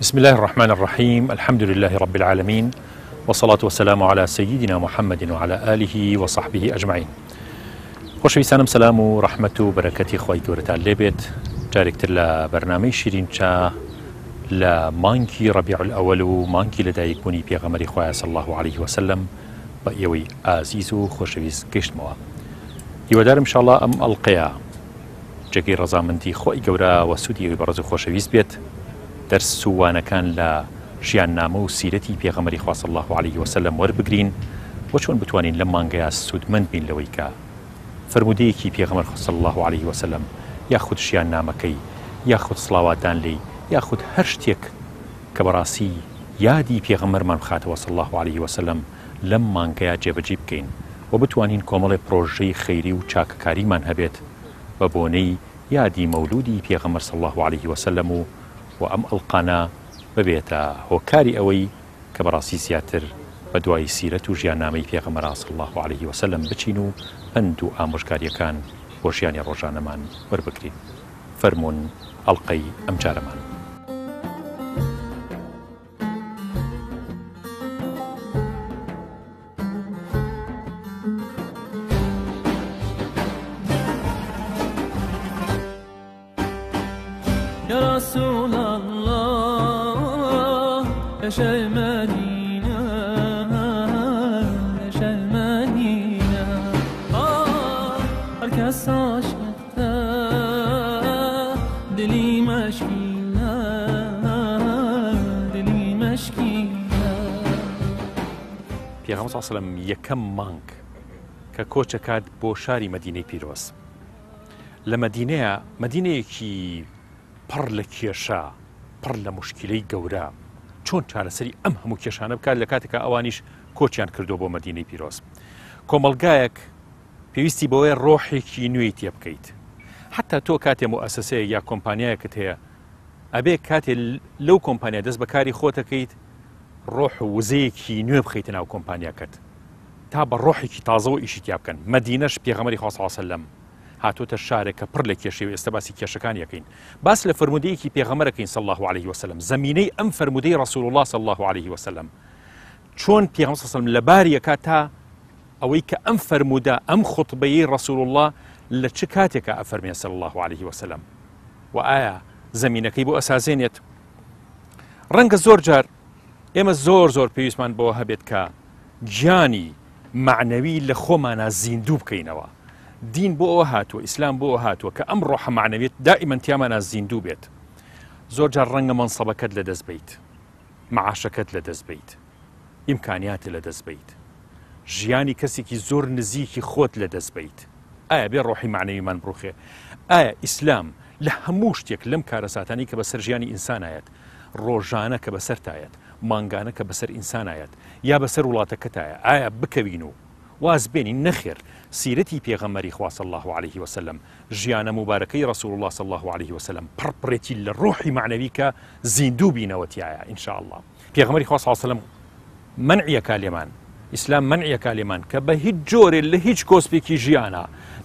بسم الله الرحمن الرحيم. الحمد لله رب العالمين، والصلاة والسلام على سيدنا محمد وعلى آله وصحبه أجمعين. خۆشەویستانم سلام و ڕەحمەت و بەرەکەتی خۆی گەورەتان لێبێت. جارێکتر لە بەرنامەی شیرینچا لە مانگی ڕەبیع الأول و مانگی لەدایکبوونی پێغەمبەری خۆی صلی الله عليه وسلم بە ئێوەی ئازیز و خۆشەویست گەشتمەوە. هیوادارم انشاءالله ئەم ئەڵقەیە جێگەی ڕەزامەندی خۆی گەورە و سوودی ئەوی بەڕێز و خۆشەویست بێت. دەرس و وانەکان لە ژیاننامە و سیرەتی پێغەمبەری خوا صلی الله عليه وسلم وەربگرین و چۆن بتوانین لەم مانگەیە سوودمەند بین لەوەی کە فرمودەیەکی پێغەمبەر صلی الله عليه وسلم یاخود ژیاننامەکەی یاخود سڵاواتدان لێی یاخود هەر شتێک کە بەڕاستی یادی پێغەمبەرمان بخاتەوە صلی الله عليه وسلم لەم مانگەیە جێبەجێ بکەین و بتوانین کۆمەڵی پرۆژەی خەیری و چاکەکاریمان هەبێت بە بۆنەی یادی مەولودی پێغەمبەر صلی الله عليه وسلم و ئەم ئەڵقانە ببێتە هۆکاری ئەوەی کە بەڕاستی زیاتر بە دوای سیرەت و ژیاننامەی پێغەمبەر صلی الله عليه وسلم بچین و پند و ئامۆژگاریەکان بۆ ژیانی ڕۆژانەمان وەربگرین. فەرموون ئەڵقەی ئەم جارەمان. يا رسول الله عشا المدينة عشا المدينة هركز عشقته دلي مشكينا دلي مشكينا. پێغەمبەر صلی الله عليه وسلم یەکەم مانگ کە کۆچەکات بۆ شاری مەدینەی پیرۆز لە مەدینەیەکی پڕ لە کێشە پڕ لە موشکیلەی گەورە چۆن چارەسەری ئەم هەموو کێشانە بکات لە کاتێکە ئەوانیش کۆچیان کردو بۆ مەدینەی پیرۆز. کۆمەڵگایەک پێویستی بەوەی ڕۆحێکی نوێی تێ بکەیت. حتا تۆ کاتێ مؤسسەیە یا کۆمپانیایەکت هەیە ئەبێ کاتێ لەو کۆمپانیا دەست بەکاری خۆتەکەیت ڕۆح و وزەیەکی نوێ بخەیتە ناو کۆمپانیاکەت تا بە ڕۆحێکی تازەوە ئیشی تیا بکەن. مەدینەش پێغەمبەری خوا صلی الله عليه وسلم هاتوتە شارێکە پڕ لە کێشەی و ئێستا باسی کێشەکان یەکەین. باس لە فرمودەیەکی پێغەمبەرەکەین صلی الله عليه وسلم، زەمینەی ئەم فرمودەی رسول الله صلی الله عليه وسلم چۆن پێغەمبەر صلی الله عليه وسلم لەباری یەکات تا ئەوەی کە ئەم فرمودە ئەم خوتبەیەی رسول الله لە چ کاتێکە ئەفەرمێ صلی الله عليه وسلم و ئایا زەمینەکەی بۆ ئەسازێنێت. ڕەنگە زۆر جار ئێمە زۆر پێویستمان بۆ هەبێت کە گیانی معنەوی لە خۆمانە زیندوو بکەینەوە. دین بۆ ئەوە هاتووە، ئیسلام بۆ ئەوە هاتووە کە ئەم ڕۆحە معنەویت دائیمەن تیامانە زیندوو بێت. زۆر جار ڕەنگە مەنسەبەکەت لە دەست بیت، معاشەکەت لە دەست بیت، ئیمکانیاتت لە دەست بیت، ژیانی کەسێکی زۆر نزیکی خۆت لە دەست بیت. ئایا بێ ڕۆحی معنەویمان بڕوخێ؟ ئایا ئیسلام لە هەموو شتێک لەم کارەساتانی کە بەسەر ژیانی ئینسانایەت، ڕۆژانە کە بەسەرتایەت، مانگانە کە بەسەر ئینسانایەت یا بەسەر وڵاتەکەتایە، ئایا بکەوین و واز بێنین نەخێر سیرەتی پێغەمبەری خوا صلی الله عليه وسلم، ژیانە مبارەکەی رسول الله صلی الله عليه وسلم پڕپڕێتی لە ڕۆحی معنەوی کە زیندوو بینەوەتیایە ئینشاء الله. پێغەمبەری خوا صلی الله عليه وسلم منعیەکا لێمان، ئیسلام منعیەکا لێمان کە بە هیچ جۆرێ لە هیچ کۆسپێکی ژیانە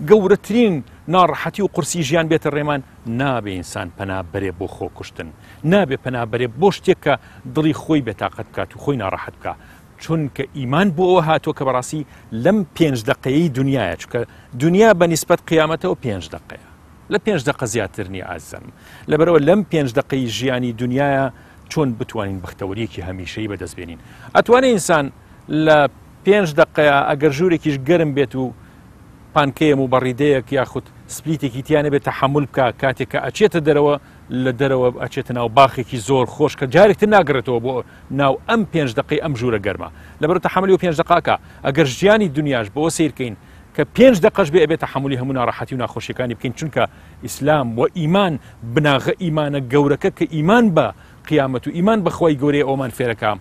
گەورەترین ناڕەحەتی و قورسی ژیان بێتە ڕێمان نابێ ئینسان پەنابەرێ بۆ خۆ کوشتن، نابێ پەنابەرێ بۆ شتێک کە دڵی خۆی بێتاقەت بکات و خۆی ناڕەحەت بکات. چونکە ئیمان بۆ ئەوە هاتووە کە بەڕاستی لەم 5 دقەیەی دنیاە، چکە دنیا بە نیسبەت قیامەتەوە 5 دقەیە، لە 5 دقە زیاتر نییە ئازم. لەبەرەوە لەم 5 دقەی ژیانی دنیاە چۆن بتوانین بەختەوەریەکی هەمیشەیی بەدەستبێنین. ئەتوانێت ئینسان لە 5 دقەیە ئەگەر ژوورێکیش گەرم بێت و پانکەیەم و بەڕیدەیەک یاخود سپلیتێکی تیانە بێت تەحەموڵ بکە کاتێککە ئەچێتە دەرەوە لە دەرەوە ئەچێتە ناو باخێکی زۆر خۆش کە جارێکتر ناگرێتەوە بۆ ناو ئەم 5 دقەی ئەم ژوورە گەرمە. لەبەر تەحەملی و 5 دقاکە ئەگەر ژیانی دنیاش بۆ سیرکەین کە 5 دقەش بێ ئەبێت تەحەملی هەموو ناڕەحەتی و ناخۆشیەکانی بکەین، چونکە ئیسلام و ئیمان بناغە ئیمانە گەورەکە کە ئیمان بە قیامەت و ئیمان بەخوای گەورەی ئەومان فێرەکە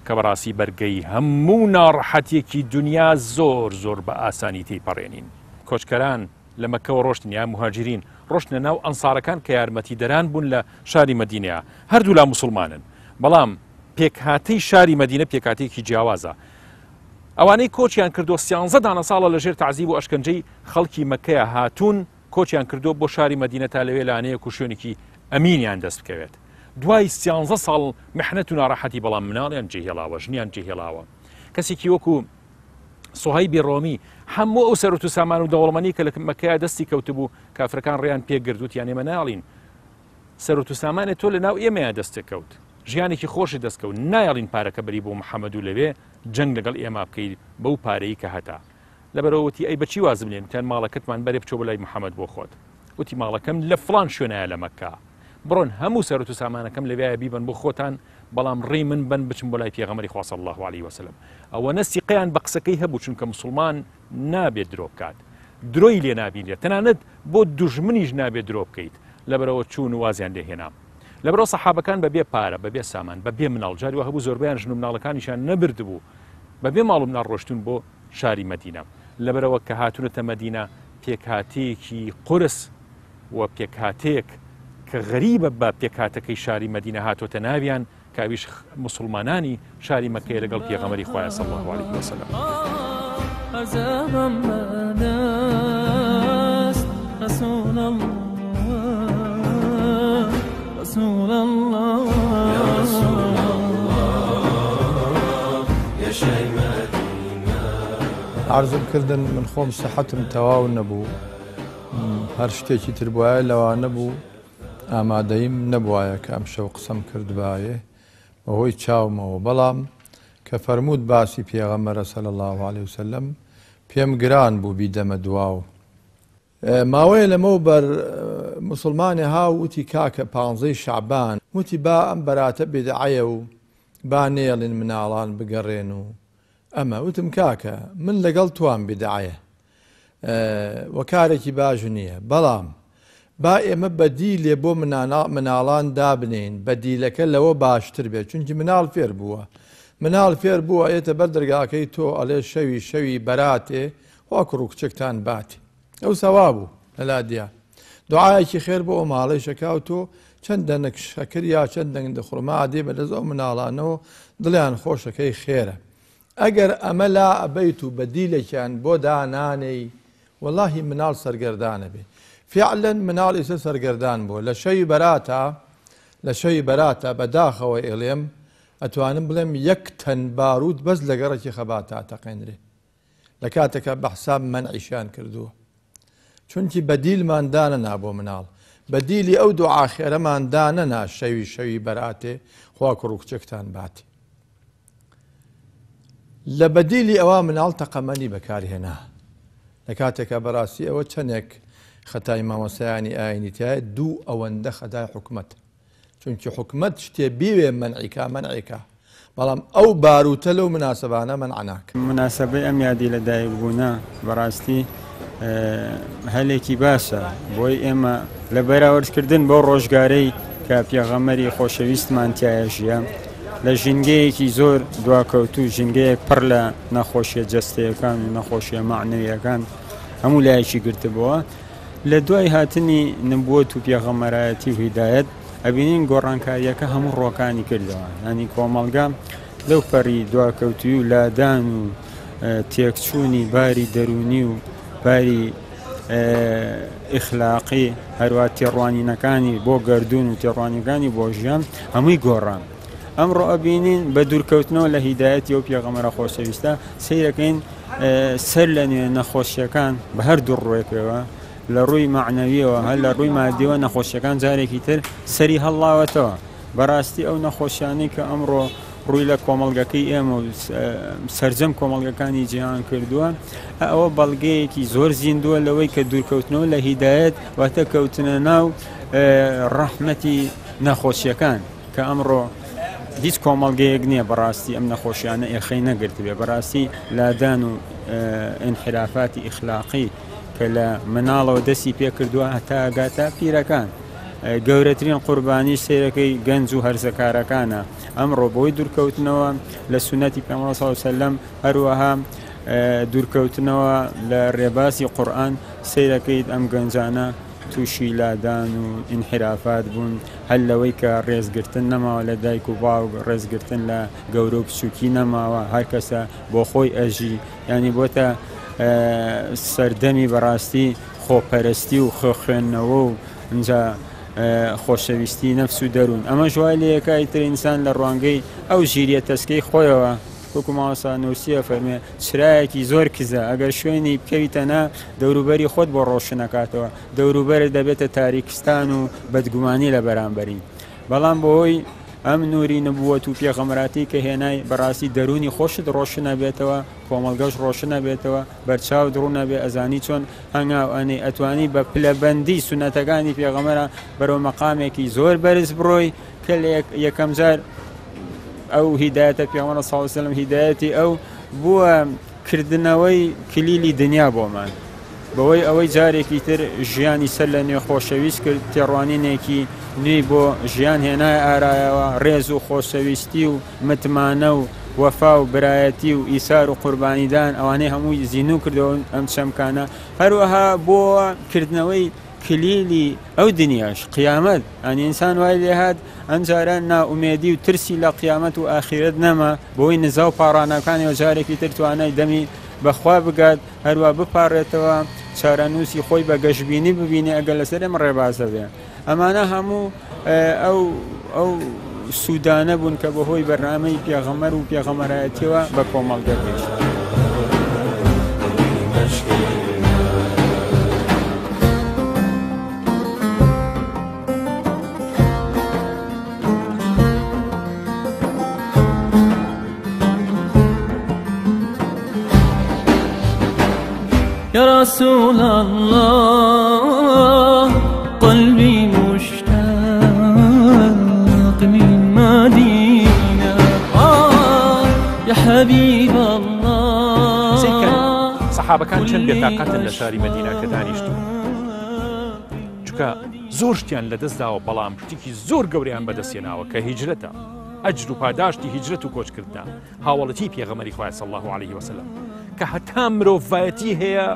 کە بەڕاستی بەرگەی هەموو ناڕەحەتێکی دنیا زۆر بە ئاسانی تێپەڕێنین. کۆچکەران لە مەکەوە ڕۆشتن یا مهاجرین ڕۆشتنە ناو ئەنسارەکان کە یارمەتی دەران بوون لە شاری مەدینەیە، هەردوو لا موسڵمانن، بەڵام پێکهاتەی شاری مەدینە پێکهاتێکی جیاوازە. ئەوانەی کۆچیان کردو 13 دانە ساڵە لەژێر تەعزیب و ئەشکەنجەی خەڵکی مەکەیە هاتوون کۆچیان کردو بۆ شاری مەدینە تا لەوێ لانەیەک و شوێنێکی ئەمینیان دەست بکەوێت. دوای 13 ساڵ محنەت و ناڕەحەتی بەڵام مناڵیان جێهێڵاوە ژنیان جێهێڵاوە کەسێکی وەکو سوهایبی ڕۆمی هەموو ئەو سەرۆت و سامان و دەوڵەمەنی کە لە مەکەیە دەستی کەوتبوو کافرەکان ڕێیان پێگردووتیان ئێمە ناڵین سەرۆت و سامانێت تۆ لە ناو ئێمەیە دەستێکەوت ژیانێکی خۆشی دەستکەوت نایڵین پارەکە بەری بۆ محەممەد و لەوێ جەنگ لەگەڵ ئێمە بکەیت بەو پارەی کە هەتا لەبەرەوەتی ئەی بەچی وازم لێن تیان ماڵەکەتمان بەرێ بچۆ بەلای محەممەد بۆ خۆت وتی ماڵەکەم لە فڵان شوێنایە لە مەکە بڕۆن هەموو سەرۆت و سامانەکەم لەوێیە بیبن بۆ خۆتان بەڵام ڕێی من بن بچم بۆ لای پێغەمبەری خوا صلی الله علیه وسلم ئەوە نەسی قەیان بە قسەکەی هەبوو چونکە مسلمان نابێت درۆ بکات درۆی لێ نابینێت تەنانەت بۆ دوژمنیش نابێت درۆ بکەیت لەبەرەوە چوون و وازیان لێهێنا لەبەرەوە سەحابەکان بەبێ پارە بەبێ سامان بەبێ مناڵ جاری وە هەبوو زۆربیان ژن و مناڵەکانیشان نەبردبوو بەبێ ماڵ و مناڵ ڕۆشتون بۆ شاری مەدینە لەبەرەوە کە هاتوونەتە مەدینە پێکهاتەیەکی قورس و پێکهاتەیەک کە غەریبە بە پێکهاتەکەی شاری مەدینە هاتۆتە ناویان کاویش مسلمانانی شاری مەکەیە لەگەڵ پێغەمبەری خوایە صلی الله علیه وسلم عذابم بدست رسول الله رسول الله يا رسول الله يا شاي مدينة عرضم کردن من خۆم سەحەتم تەواو نەبوو هەر شتێکی تر بواە لەوە نەبوو ئامادەیم نەبوایە کە ئەم شەو قسەم کردبایە بەهۆی چاومەوە بەڵام کە فەرموود باسی پێغەمبەرە صلی الله علیه وسلم پێم گران بوو بیدەمە دواو ماوەیە لەمەوبەر مسلمانی هاو وتی کاکە 15 شعبان وتی با ئەم بەراتە بێدعەیە و با نێڵین مناڵان بگەڕێن و ئەمە وتم کاکە من لەگەڵ توان بێدعەیە وەکارێکی باش نییە بەڵام با ئێمە بەدیلێ بۆ مناڵان دابنین بەدیلەکە لەوە باشتر بێت چونکی مناڵ فێر بووە مناڵ فێر بووە ئێتە بەر دەرگاکەی تۆ ئەڵێ شەوی بەراتێ واکو ڕووکچێکتان باتی ئەو سەوا بوو لەلا دیا دوعایەکی خێر بۆ ئەو ماڵەی شەکاو تۆ چەند دەنەک شەکر یا چەند دەنگ دەخڕما ئادێ بەدەست ئەو مناڵانەوە دڵیان خۆشەکەی خێرە ئەگەر ئەمە لا ئەبەیت و بەدیلێکیان بۆ دانانەی واللهی مناڵ سەرگەردانە بێ فعلا مناڵ ئێستا سەرگەردان بووە لە شەوی بەراتە بەداخەوە ئێڵێم ئەتوانم بڵێم 1 تەن بارود بەس لە گەڕێکی خەباتە تەقێنرێ لە کاتێکە بە حساب مەنعیشیان کردووە چونکی بەدیلمان دانەنا بۆ مناڵ بەدیلی ئەو دوعا خێرەمان دانەنا شەوی بەراتێ خوا کوڕووکچێکتان باتی لە بەدیلی ئەوە مناڵ تەقەمەنی بەکارهێنا لە کاتێکە بەڕاستی ئەوە چەندێک خەتای مامۆسایانی ئاینیتیایە 2 ئەوەندە خەتای حکومەت چونکی حکومەت شتێ بیوێ منعیکە بەڵام ئەو باروتە لەو مناسەبانە منعناکە مناسبەی ئەم یادی لە دایکبوونە بەڕاستی هەلێکی باشە بۆی ئێمە لە بەراوردکردن بۆ ڕۆژگارەی کە پێغەمبەری خۆشەویستمان تایە ژیە لە ژینگەیەکی زۆر دواکەوتوو ژینگەیەک پڕ لە نەخۆشیە جەستەیەکان و نەخۆشیە معنەویەکان هەموو لایەکی گرتبووە لە دوای هاتنی نبووەت و پێغەمبەرایەتی و هیدایەت ئەبینین گۆڕانکاریەکە هەموو ڕۆکانی کردەوە ینی کۆمەڵگا لەو پەڕی دواکەوتوی و لادان و تێکچوونی باری دەرونی و باری ئیخلاقی هەروە تێڕوانینەکانی بۆ گەردوون و تێڕوانیەکانی بۆ ژیان هەمووی گۆڕان ئەمڕۆ ئەبینین بە دوورکەوتنەوە لە هیدایەتی و پێغەمبەرە خۆشەویستە سەیرەکەین سەر لە نوێ نەخۆشیەکان بە هەردوو ڕوێکەوە لە ڕووی معنەویەوە هەر لە ڕووی مادیەوە نەخۆشیەکان جارێکی تر سەری هەڵاوەتەوە بەڕاستی ئەو نەخۆشیانەی کە ئەمڕۆ ڕووی لە کۆمەڵگەکەی ئێمە و سەرجەم کۆمەڵگەکانی جیهان کردووە ئەوە بەڵگەیەکی زۆر زیندووە لەوەی کە دوورکەوتنەوە لە هیدایەت واتە کەوتنە ناو ڕەحمەتی نەخۆشیەکان کە ئەمڕۆ هیچ کۆمەڵگەیەک نییە بەڕاستی ئەم نەخۆشیانە ئێخەی نەگرت بێ بەڕاستی لادان و ئینحرافاتی ئیخلاقی کە لە مناڵەوە دەستی پێ کردووە هەتا ئەگاتە پیرەکان گەورەترین قوربانی سیرەکەی گەنج و هەرزەکارەکانە ئەمڕۆ بۆی دوورکەوتنەوە لە سونەتی پێغەمبەر صلی الله علیه وسلم هەروەها دوورکەوتنەوە لە ڕێباسی قورئان سیرەکەی ئەم گەنجانە تووشی لادان و ئینحرافات بوون هەل لەوەی کە ڕێزگرتن نەماوە لە دایک و باوک ڕێزگرتن لە گەورە و بچووکی نەماوە هەر کەسە بۆ خۆی ئەژی ینی بۆتە سەردەمی بەڕاستی خۆپەرستی و خۆخوێندنەوە و اینجا خۆشەویستی نەفس و دەروون ئەمە ژوای لە یەکای ترئینسان لە ڕوانگەی ئەو ژیریە تەسکەی خۆیەوە وەکو ماوەسا نووسیە فەرمێ چرایەکی زۆر کزە ئەگەر شوێنی بکەویتە نا دەوروبەری خۆت بۆ ڕۆشنەکاتەوە دەوروبەر دەبێتە تاریکستان و بەدگومانی لە بەرامبەری بەڵام بۆهۆی ئەم نووری نبووەت و پێغەمبەراتی کە هێنای بەڕاستی دەرونی خۆشت ڕۆشنە بێتەوە کۆمەڵگەش ڕۆشنە بێتەوە بەرچاو دڕوونە بێ ئەزانی چۆن هەنگاو ئەنی ئەتوانی بە پلەبەندی سونەتەکانی پێغەمبەرە بەرەو مەقامێکی زۆر بەرز بڕۆی کە یەکەم جار ئەو هیدایەتە پێغەمبەر صلی الله علیه و سلم هیدایەتی ئەو بووە کردنەوەی کلیلی دنیا بۆمان بەوەی ئەوەی جارێکی تر ژیانی سەر لە نوێ خۆشەویست کرد تێڕوانینێکی نوێی بۆ ژیان هێنای ئارایەوە ڕێز و خۆشەویستی و متمانە و وەفا و برایەتی و ئیسار و قوربانیدان ئەوانەی هەمووی زیینو کردەوە ئەم چەمکانە هەروەها بۆ کردنەوەی کلیلی ئەو دنیاش قیامەت ئەنی ئینسان وای لێهات ئەم جارە ناومێدی و ترسی لە قیامەت و ئاخرەت نەما بۆی نزا و پاڕانەکانی جارێکی تر توانای دەمی بەخوا بگات هەروە بپارڕێتەوە چارەنووسی خۆی بە گەشتبینی ببینێ ئەگەر لەسەر ئەم ڕێبازە بێ ئەمانە هەموو ئەو سوودانە بوون کە بەهۆی بەرنامەی پێغەمبەر و پێغەمبەرایەتیەوە بە کۆمەڵگە گەیشت. يا رسول الله قلبي مشتاق من مدينة يا حبيب الله صحابة كان چەند بێتاقەتن لە شاری مەدینە کە دانیشتون چونکە زۆر شتیان لەدەستداوە بەڵام شتێکی زۆر گەورەیان بەدەستێناوە کە هیجرەتە ئەجر و پاداشتی هیجرەت و کۆچکردنا هاوڵەتی پێغەمبەری خوا صلی الله عليه وسلم کە هەتا مرۆڤایەتی هەیە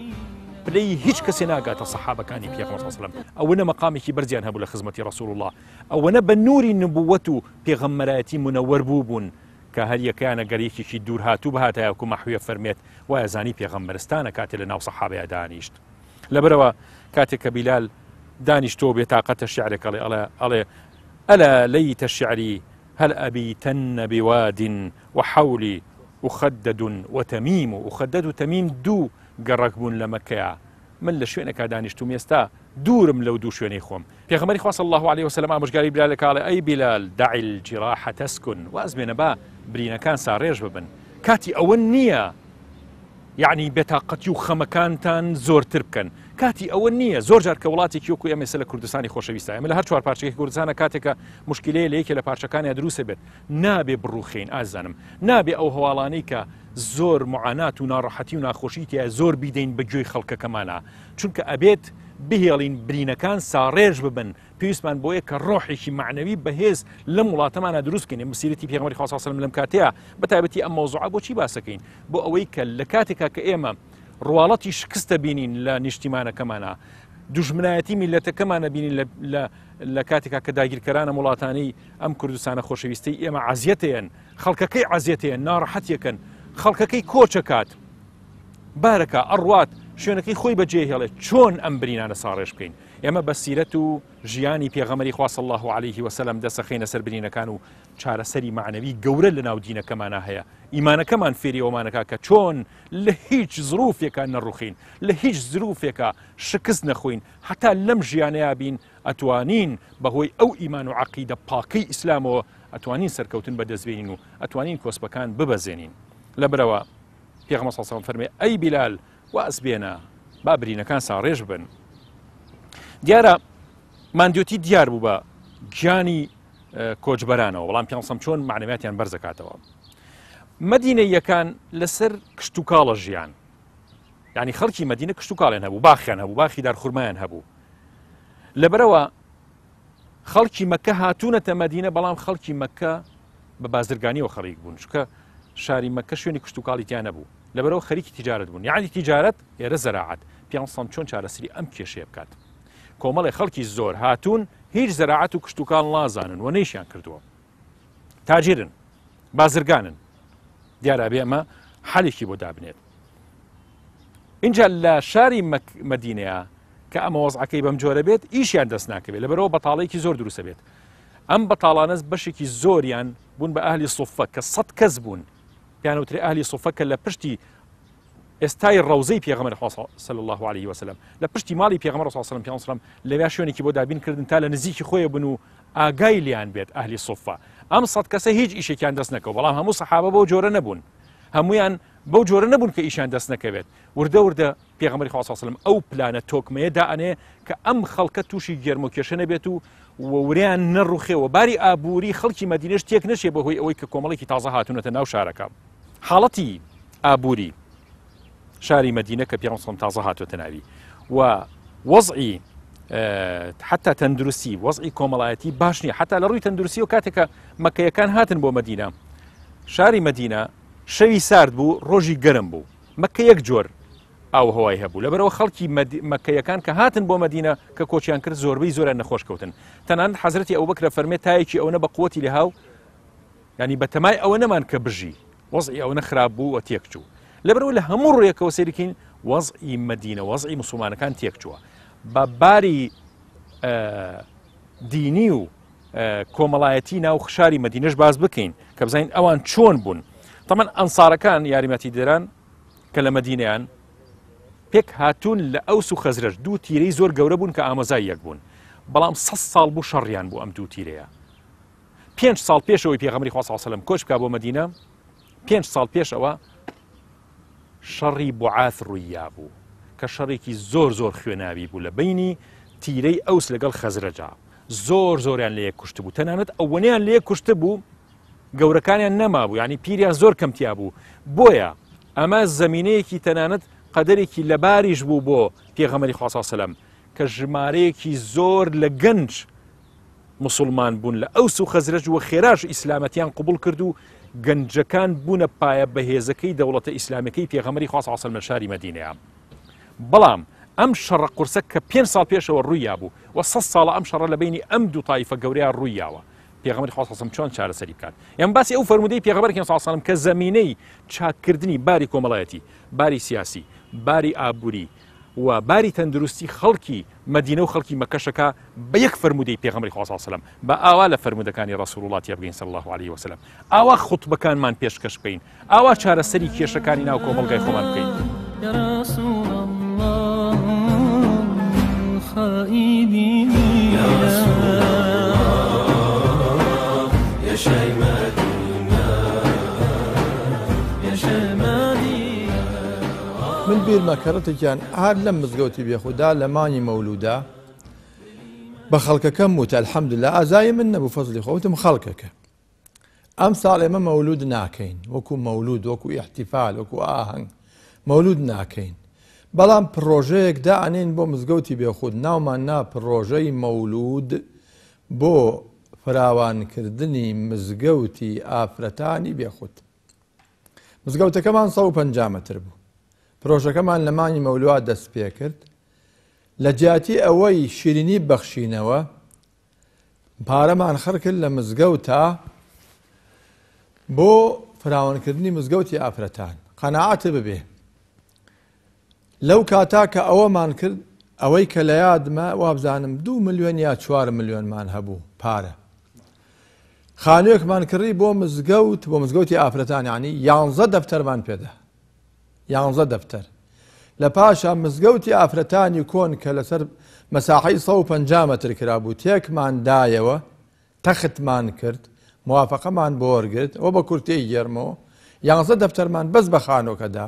پلەی هیچ کەسێ ناگاتە سەحابەکانی پێغەمبەر صلی الله عليه وسلم ئەوەنە مەقامێکی بەرزیان هەبوو لە خزمەتی ڕەسوول الله ئەوەنە بە نووری نبووەت و پێغەمبەرایەتی منەوەر بوون کە هەر یەکیانە گەرێکێکی دوور هاتوو بەهاتایەکو مەحویە فەرمێت وایە زانی پێغەمبەرستانە کاتێ لە ناو سەحابەیە دانیشت لەبەرەوە کاتێک کە بیلال دانیشتۆ بێتاقەتە شیعرێک ئەڵێ ئەلا لەیتە شیعری هەل ئەبیتەنە بواد وحەولی أخدد وتميم أخدد وتميم دو گەڕک بوون لە مەکەیە من لە شوێنێکا دانیشتوم ئێستا دوورم لەو دوو شوێنەی خۆم پێغەمبەری خوا صلی الله عليه وسلم ئامۆژگاری بلالەکە ئەڵێ ئەی بیلال دع الجراح تسكن وازمێنە با برینەکان ساڕێژ ببن کاتی ئەوە نییە یعنی بێتاقەتی و خەمەکانتان زۆرتر بکەن کاتی ئەوە نییە زۆر جار کە وڵاتێکی وەکو ئێمە لە کوردستانی خۆشەویستە ئێمە لە هەر چوار پارچەیەکی کوردستانە کاتێکە موشکیلەیە لە یەکێ لە پارچەکانیان دروستە بێت نابێ بڕوخین ئازانم نابێ ئەو هەواڵانەی کە زۆر معانات و ناڕەحەتی و ناخۆشیتیە زۆر بیدەین بەگوێی خەڵکەکەمانە چونکە ئەبێت بهێڵین برینەکان ساڕێژ ببن پێویستمان بۆیە کە ڕۆحێکی معنەوی بەهێز لەم وڵاتەمانە دروستکەین مسیرەتی پێغەمبەری خوا صلی الله علیه و سلم لەم کاتەیە بەتایبەتی ئەم مەوزوعە بۆچی باسەکەین بۆ ئەوەی کە لە کاتێکا کە ئێمە ڕواڵەتی شکستە بینین لە نیشتیمانەکەمانە دوژمنایەتی میلەتەکەمانە بینین لە کاتێکا کە داگیرکەرانە وڵاتانەی ئەم کوردستانە خۆشەویستەی ئێمە عەزیەتەیەن خەڵکەکەی عەزیەتەیەن ناڕەحەتیەکەن خەڵکەکەی کۆچەکات بارەکە ئەڕوات شوێنەکەی خۆی بەجێ هێڵێت چۆن ئەم برینانە ساڕێژ بکەین ئێمە بە سیرەت و ژیانی پێغەمبەری خوا صلی الله عليه وسلم دەسەخینە سەر برینەکان و چارەسەری معنەوی گەورە لە ناو دینەکەمانە هەیە ئیمانەکەمان فێری ئەومانەکە کە چۆن لە هیچ زروفێکە نەڕوخین لە هیچ زروفێکە شکست نەخۆین حتا لەم ژیانەیە بین ئەتوانین بەهۆی ئەو ئیمان و عەقیدە پاکەی ئیسلامەوە ئەتوانین سەرکەوتن بەدەستبێنین و ئەتوانین کۆسپەکان ببەزێنین لەبەرەوە پێغەمبەر صلی الله علیه و سلم فەرمێ ئەی بیلال وەسبێنە با برینەکان ساڕێژ بن دیارە ماندوێتی دیار بوو بە گیانی کۆچبەرانەوە وەڵام پێڵسەم چۆن معنەویاتیان بەرزەکاتەوە مەدینەیەکان لەسەر کشت و کاڵە ژیان یعنی خەڵکی مەدینە کشت و کاڵیان هەبوو باخیان هەبوو باخی دارخورمایان هەبوو لەبەرەوە خەڵکی مەکە هاتوونەتە مەدینە بەڵام خەڵکی مەکە بە بازرگانیەوە خەڵک بوون چکە شاری مەکە شوێنی کشت و کاڵیتیان نەبوو لەبەرەوە خەریکی تیجارەت بوون یعنی تیجارەت ئێرە زەراعەت پێڵسەم چۆن چارەسەری ئەم کێشەیە بکات کۆمەڵی خەڵکی زۆر هاتوون هیچ زەراعەت و کشت و کاڵ نازانن و نەیشیان کردووە تاجرن بازرگانن دیارە بێ ئەمە حەلێکی بۆ دابنێت اینجا لە شاری مەدینەیە کە ئەمە وەزعەکەی بەم جۆرە بێت ئیشیان دەست ناکەوێت لەبەرەوە بەتاڵێکی زۆر دروستە بێت ئەم بەتاڵانەس بەشێکی زۆریان بوون بە ئەهلی سوفە کە 100 کەس بوون پیانوتری ئەهلی سوفە کە لە پشتی ئێستای ڕەوزەی پێغەمبەر صلی الله عليه وسلم لە پشتی ماڵی پێغەمبەر صلی الله عليه وسلم لەوێ شوێنێکی بۆ دابینکردن تا لە نزیکی خۆی بن و ئاگای لیان بێت ئەهلی سوفە ئەم 100 کەسە هیچ ئیشێکیان دەست نەکەوت بەڵام هەموو سەحابە بەو جۆرە نەبوون هەمویان بەو جۆرە نەبوون کە ئیشان دەست نەکەوێت وردە وردە پێغەمبەری خوا صلی الله عليه وسلم ئەو پلانە تۆکمەیە دائەنێ کە ئەم خەڵکە تووشی گێرم و کێشە نەبێت و وریان نەڕوخێەوە باری ئابووری خەڵکی مەدینەش تێک نەچێ بەهۆی ئەوەی کە کۆمەڵێکی تازە هاتوونەتە ناو شارەکە حاڵەتی ئابووری شاری مەدینە کە پێغەمبەر صلی الله عليه وسلم تازە هاتووەتە ناوی و وەزعی حتا تەندروستی وەزعی کۆمەڵایەتی باش نییە حتا لە ڕووی تەندروستی و کاتێکە مەکەیەکان هاتن بۆ مەدینە شاری مەدینە شەوی سارد بوو ڕۆژی گەرم بوو مەکە یەک جۆر ئاو هەوای هەبوو لەبەرەوە خەڵکی مەکەیەکان کە هاتن بۆ مەدینە کە کۆچیان کرد زۆربەی زۆریان نەخۆش کەوتن تەنانەت حەزرەتی ئەوبەکر فەرمێت تایەکی ئەوەنە بە قووەتی لەهاو ینی بەتەمای ئەوە نەمان کە بژی وەزعی ئەوەنە خراپ بوو و تێکچوو لەبەرەوە لە هەموو ڕوویەکەوە سەیرکەین وەزعی مەدینە وەزعی موسڵمانەکان تێکچووە بە باری دینی و کۆمەڵایەتی ناو شاری مەدینەش باز بکەین کە بزانین ئەوان چۆن بوون تەمان ئەنسارەکان یاریمەتی دەران کە لە مەدینەیان پێک هاتوون لە ئەوس و خەزرەج دوو تیرەی زۆر گەورە بوون کە ئامۆزای یەک بوون بەڵام 100 ساڵ بوو شەڕیان بوو ئەم دوو تیرەیە 5 ساڵ پێشەوەی پێغەمبەری خوا صلی الله عليه وسلم کۆچ بکا بۆ مەدینە 5 ساڵ پێشەوە شەڕی بوعاث ڕووییا بوو کە شەڕێکی زۆر خوێناوی بوو لە بینی تیرەی ئەوس لەگەڵ خەزرەجا زۆریان لێ کوشت بوو تەنانەت ئەوەنیان لێ کوشت بوو گەورەکانیان نەما بوو ینی پیریان زۆر کەمتیا بوو بۆیە ئەمە زەمینەیەکی تەنانەت قەدەرێکی لەباریش بوو بۆ پێغەمبەری خوا صلی الله عليه وسلم کە ژمارەیەکی زۆر لە گەنج مسلمان بوون لە ئەوس و خەزرەج و خێراش ئیسلامەتیان قبول کرد و گەنجەکان بوونە پایە بەهێزەکەی دەوڵەتە ئیسلامەکەی پێغەمبەری خوا صلی الله عليه وسلم لە شاری مەدینەیە بەڵام ئەم شەڕە قورسە کە 5 ساڵ پێشەوە ڕووییا بوو و 100 ساڵە ئەم شەڕە لە بینی ئەم دوو تایفە گەورەیان ڕوویاوە پێغەمبەری خوا صلی الله عليه وسلم چۆن چارەسەری بکات یان باسی ئەو فەرمودەی پێغەمبەر صلی الله عليه وسلم کە زەمینەی چاکردنی باری کۆمەڵایەتی باری سیاسی باری ئابووری و باری تەندروستی خەڵکی مەدینە و خەڵکی مەکەشەکە بە یەک فەرمودەی پێغەمبەری خوا صلی الله عليه وسلم بە ئاوا لە فەرمودەکانی ڕەسوڵ الله تیا بگەین صلی الله عليه وسلم ئاوا خوتبەکانمان پێشکەش بکەین ئاوا چارەسەری کێشەکانی ناو کۆمەڵگای خۆمان بکەین يا رسول الله خائبين يا رسول الله يا شاي مدينة يا شمالي من بیر مەکەڕەتێکیان هەر لەم مزگەوتی بێخودا لە مانی مەولودا بە خەڵکەکەم وتە الحەمدوللا ئازای من نەبوو فەزلی خۆوتم خەڵکەکە ئەم ساڵ ئێمە مەولود ناکەین وەکو مەولود وەکو ئیحتیفال وەکو ئاهەنگ مەولود ناکەین بەڵام پرۆژەیەک دائەنێن بۆ مزگەوتی بێخود ناومان نا پرۆژەی مەولود بۆ فراوانکردنی مزگەوتی ئافرەتانی بێخود مزگەوتەکەمان 150 متر بوو پرۆژەکەمان لە مانی مەولوات دەست پێ کرد لە جیاتی ئەوەی شیرینی بەخشینەوە پارەمان خڕکرد لە مزگەوتە بۆ فراوانکردنی مزگەوتی ئافرەتان قەناعەتە ببێ لەو کاتا کە ئەوەمان کرد ئەوەی کە لە یادمە وابزانم 2 ملیۆن یا 4 ملیۆنمان هەبوو پارە خانوویەکمان کڕی بۆ مزگەوتی ئافرەتان یعنی 11 دەفتەرمان پێدا 11 دەفتەر لە پاشە مزگەوتی ئافرەتانی کۆن کە لەسەر مەساحەی 150 متر کرابوو تێکمان دایەوە تەختمان کرد موافقەمان بۆ وەرگرت ئەوە بە کورتەی گێرمەوە 11 دەفتەرمان بەس بە خانۆکەدا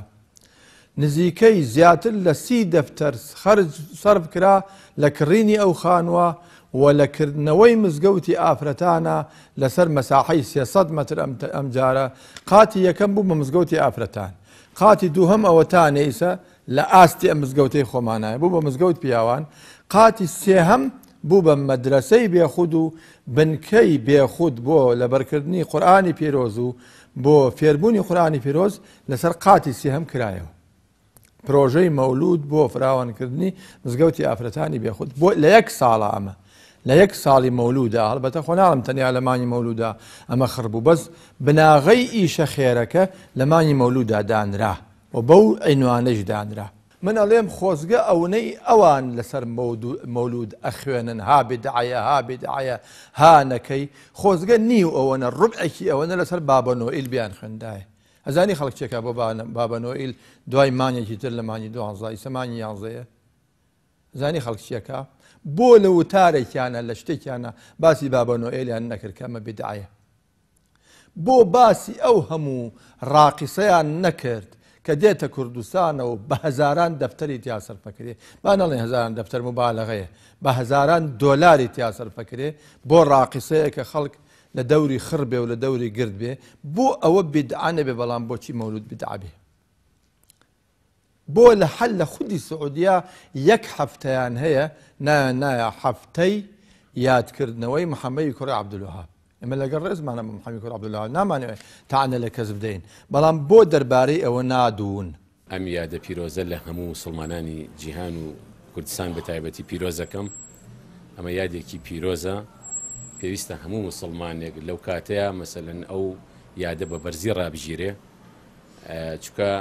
نزیکەی زیاتر لە 30 دەفتەر خەرج سەرف کرا لە کڕینی ئەو خانووە و لەکردنەوەی مزگەوتی ئافرەتانە لەسەر مەساحەی 300 متر ئەم جارە قاتی یەکەم بوو بە مزگەوتی ئافرەتان قاتی دووهەم ئەوەتان ئیسە لە ئاستی ئەم مزگەوتەی خۆمانایە بوو بە مزگەوت پیاوان قاتی سێهەم بوو بە مەدرسەی بێخود و بنکەی بێخود بۆ لەبەرکردنی قورئانی پیرۆز و بۆ فێربوونی قورئانی پیرۆز لەسەر قاتی سێهەم کرایەوە پرۆژەی مەولود بۆ فراوانکردنی مزگەوتی ئافرەتانی بێخود بۆ لە یەک ساڵە ئەمە لە یەک ساڵی مەولودا هەڵبەتە خۆ ناڵم تەنیا لە مانی مەولودا ئەمە خڕبوو بەس بناغەی ئیشە خێرەکە لە مانی مەولودا دانرا و بەو عینوانەش دانرا من ئەڵێم خۆزگە ئەوەی ئەوان لەسەر مەولود ئەخوێنن ها بدعەیە ها بدعەیە ها نەکەی خۆزگە نیو ئەوەنە ڕوبعێکی ئەوەنە لەسەر بابە نۆئیل بیان خوێندایە ئەزانی خەڵک چێکا بۆ بابە نۆئیل دوای مانێکی تر لە مانی 12 سەمانی 11 زانی خەڵک چیەکە بۆ لە وتارێکیانە لە شتێکیانە باسی بابە نۆئیلیان نەکرد کە ئەمە بدعەیە بۆ باسی ئەو هەموو ڕاقیسەیان نەکرد کە دێتە کوردستانەوە بە هەزاران دەفتەری تیا سەرفەکرێ با نەڵێ هەزاران دەفتەر مبالەغەیە بە هەزاران دۆلاری تیا سەرفەکرێ بۆ ڕاقیسەیە کە خەڵک لە دەوری خڕ بێ و لە دەوری گرد بێ بۆ ئەوە بدعە نەبێ بەڵام بۆچی مەولود بدعە بێ بۆ لە حەل لە خودی سعودیا یەک هەفتەیان هەیە نایە هەفتەی یادکردنەوەی محەممەدی کوڕی عەبدولوهاب ئێمە لەگەڵ ڕێزمانە محەممەدی کوڕی عەبدولوهاب نامانەوێت تاانە لە کەس بدەین بەڵام بۆ دەربارەی ئەوە نادوون ئەم یادە پیرۆزە لە هەموو مسلمانانی جیهان و کوردستان بە تایبەتی پیرۆزەکەم ئەمە یادێکی پیرۆزە پێویستە هەموو مسلمانێک لەو کاتەیە مەسەلەن ئەو یادە بە بەرزی ڕابژیرێ چکە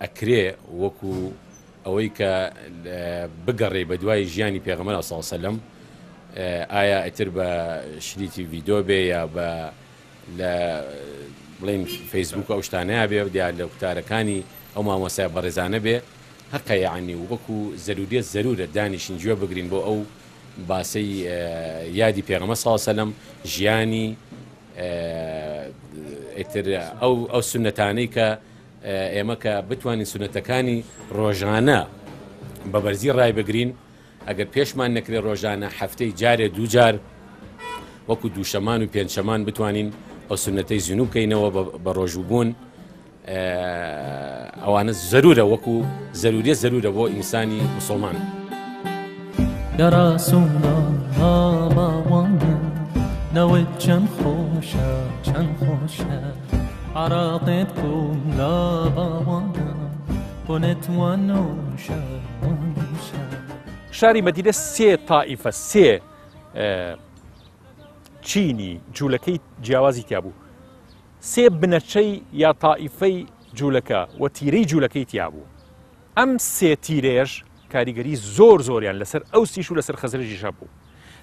ئەکرێ وەکو ئەوەی کە بگەڕێ بە دوای ژیانی پێغەمبەر صلی الله علیه و سلم ئایا ئیتر بە شریتی ڤیدۆ بێ یا بە لە بڵێن فەیسبوک ئەو شتانەیە بێ دیار لە قوتارەکانی ئەو مامۆسای بەڕێزانە بێ هەقە یعنی وەکو زەروریەت زەرورە دانیشین گوێ بگرین بۆ ئەو باسی یادی پێغەمبەر صلی الله علیه و سلم ژیانی ئیتر ئەو سونەتانەی کە ئێمە کە بتوانین سونەتەکانی ڕۆژانە بە بەرزی ڕای بگرین ئەگەر پێشمان نەکرێت ڕۆژانە هەفتەی جارێ دووجار وەکو دووشەمان و پێنجشەمان بتوانین ئەو سونەتەی زیینوو بکەینەوە بە ڕۆژووبوون ئەوانە زەرورە وەکو زەروریە زەرورە بۆ ئینسانی موسڵمان یا رسول الله باوانە نەوەت چەند خۆشە چەند خۆشە عراقێت کولا باوانە بۆ نەتوانۆشە شاری مەدینە سێ تائیفە سێ چینی جوولەکەی جیاوازی تیابوو سێ بنەچەی یا تائیفەی جوولەکە و تیرەی جوولەکەی تیابوو ئەم سێ تیرێژ کاریگەری زۆر زۆریان لەسەر ئەوسیش و لەسەر خەزرەجیش هەبوو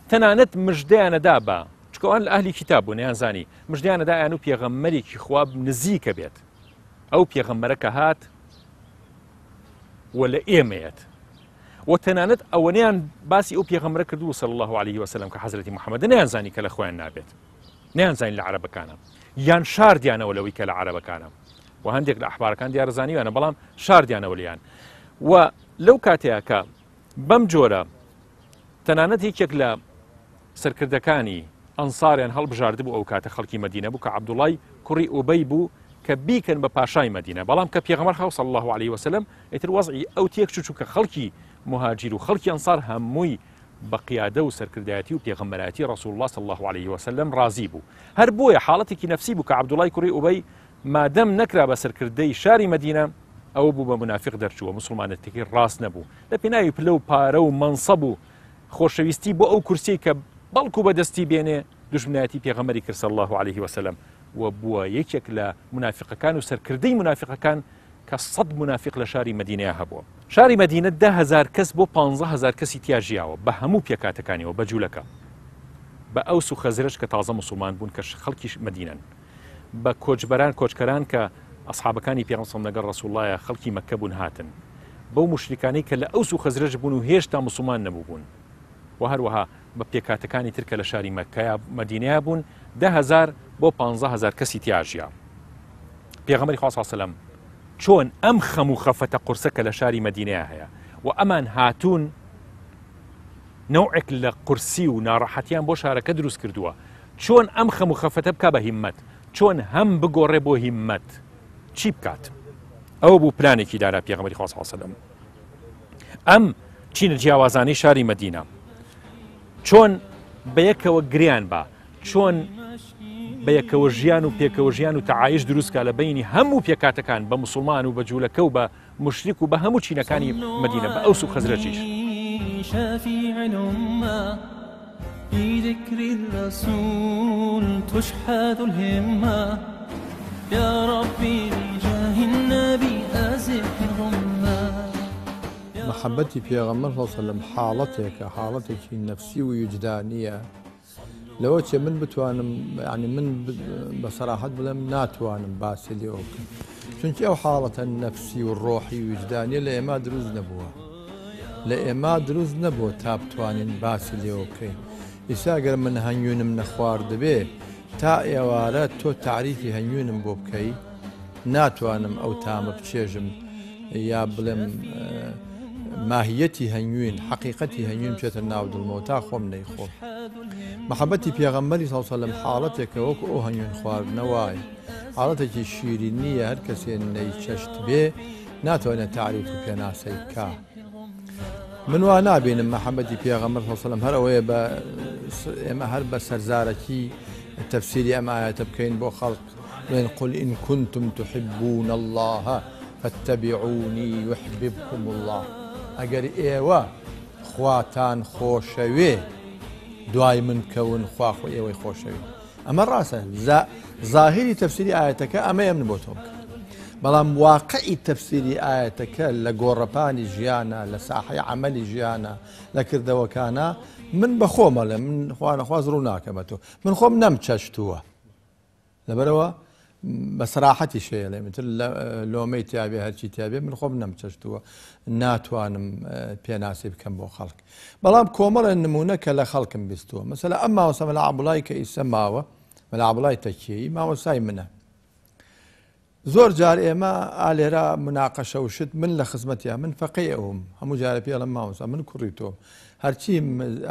تەنانەت مژدەیانەدا بە چکەوان لە ئەهلی کتاب بوو نەیانزانی مژدەیانەدایان و پێغەمبەرێکی خواب نزیکە بێت ئەو پێغەمبەرە کە هات و لە ئێمەیەت و تەنانەت ئەوەنیان باسی ئەو پێغەمبەرە کردو صلی الله عليه وسلم کە حەزرەتی محەممەد نەیانزانی کە لە خۆیان نابێت نەیانزانی لە عەرەبەکانە یان شاردیانەوە لەوەی کە لە عەرەبەکانە و هەندێک لە ئەحبارەکان دیارەزانیوانە بەڵام شاردیانەوە لیان و لەو کاتەیە کە بەم جۆرە تەنانەت هیچێک لە سەرکردەکانی ئەنساریان هەڵبژاردبوو ئەو کاتە خەڵکی مەدینە بوو کە عەبدوڵای کوڕی ئوبەی بوو کە بیکەن بە پاشای مەدینە بەڵام کە پێغەمبەر صلی الله عليه وسلم ئیتر وەزعی ئەو تێک چووکە خەڵکی مهاجر و خەڵکی ئەنسار هەمووی بە قیادە و سەرکردایەتی و پێغەمبەرەتی ڕەسوول الله صلی الله عليه وسلم ڕازی بوو هەر بۆیە حاڵەتێکی نەفسی بوو کە عەبدوڵای کوڕی ئوبەی مادەم نەکرا بە سەرکردەی شاری مەدینە ئەوە بوو بە منافق دەرچووە مسلمانەتێکی ڕاست نەبوو لە پێناوی پلە و پارە و مەنسەب و خۆشەویستی بۆ ئەو کورسی کە بەڵکو بەدەستی بێنێ دوژمنایەتی پێغەمبەری کرد صلی الله عليه وسلم و بووە یەکێک لە منافقەکان و سەرکردەی منافقەکان کە 100 منافق لە شاری مەدینەیە هەبووە شاری مەدینە 10,000 کەس بۆ 15,000 کەسی تیا ژیاوە بە هەموو پێکاتەکانیەوە بە جوولەکە بە ئەوس و خەزرەج کە تازە مسلمان بوون کە خەڵکی مەدینەن بە کۆچبەران کۆچکەران کە ئەسحابەکانی پێغەمبەر لەگەڵ ڕەسوول اللهە خەڵکی مەککە بوون هاتن بەو مشریکانەی کە لە ئەوس و خەزرەج بوون و هێشتا مسلمان نەبوون و هەروەها بە پێکاتەکانی ترکە لە شاری مەککەیە مەدینەیە بوون 10,000 بۆ 15,000 کەسی تیا ژیا پێغەمبەری خوا صلی الله علیه وسلم چۆن ئەم خەموو خەفەتە قورسەکە لە شاری مەدینەیە هەیە و ئەمان هاتوون نەوعێک لە قورسی و ناڕەحەتیان بۆ شارەکە دروست کردووە چۆن ئەم خەموو خەفەتە بکە بە هیممەت چۆن هەم بگۆڕێ بۆ هیممەت چی بکات ئەوە بوو پلانێکی دارا پێغەمبەری خوا صلی الله علیه وسلم ئەم چینە جیاوازانەی شاری مەدینە چۆن بەیەکەوە گریان بە چۆن بەیەکەوە ژیان و پێکەوە ژیان و تەعایش دروستکە لە بینی هەموو پێکاتەکان بە مسلمان و بە جوولەکە و بە مشریک و بە هەموو چینەکانی مەدینە بە ئەوس و خەزرەجیش شفيع الأمة بذكر الرسول تشحذ الهمة يا ربي بجاه النبي أزح الغمة محەبەتی پێغەمبەر صلی الله علیه وسلم حاڵەتێکە حاڵەتێکی نەفسی و وجدانیە لەوە چێ من بتوانم ینی من بەسەراحەت بڵێم ناتوانم باسی لێەوە بکەم چونکی ئەو حاڵەتە نەفسی و ڕۆحی وجدانیە لە ئێمە دروست نەبووە لە ئێمە دروست نەبووە تا بتوانین باسی لێەوە بکەین ئیساگەر من هەنگوێنم نەخواردبێ تا ئێوارە تۆ تعریفی هەنگوێنم بۆ بکەی ناتوانم ئەو تامە بچێژم یا بڵێم ماهیەتی هەنگوێن حقیقەتی هەنگوێن بچێتە ناو دڵمەوە تا خۆم نەیخۆم محەبەتی پێغەمبەری صلی الله علیه و سلم حاڵەتێکە وەکو ئەو هەنگوێن خواردنە وایە حاڵەتێکی شیرین نییە هەر کەسێ نەیچەشت بێ ناتوانێت تعریف و پێناسەی بکە من وا نابینم محەبەتی پێغەمبەر صلی الله علیه و سلم هەر ئەوەیە بە ئێمە هەر بە سەرزارەکی تەفسیری ئەم ئایەتە بکەین بۆ خەڵق بڵێن قل إن كنتم تحبون الله فاتبعوني يحببكم الله ئەگەر ئێوە خواتان خۆشەوێ دوای من کەون خوا خۆ ئێوەی خۆشەوێ ئەمە ڕاستە ظاهری تەفسیری ئایەتەکە ئەمەیە من بۆ تۆ بکەم بەڵام واقعی تەفسیری ئایەتەکە لە گۆڕەپانی ژیانە لە ساحەی عەمەلی ژیانە لە کردەوەکانە من بە خۆمەڵێ من خوا نەخواست ڕوو ناکەمە تۆ من خۆم نەمچەشتووە لەبەرەوە بە سەراحەتی شێڵێ متر لۆمەی تیابێ هەرچی تیابێ من خۆم نەمچەشتووە ناتوانم پێناسی بکەم بۆ خەڵک بەڵام کۆمەڵە نمونە کە لە خەڵکم بیستووە مەسەلا ئەم ماوەسە مەلا عەبدوڵای کە ئیسە ماوە مەلا عەبدوڵای تەکیەیی ماوەسای منە زۆر جار ئێمە ئالێرا مناقەشە و شت من لە خزمەتیان من فەقێ ئەوم هەموو جارە پێڵم ماوەسا من کوڕی تۆ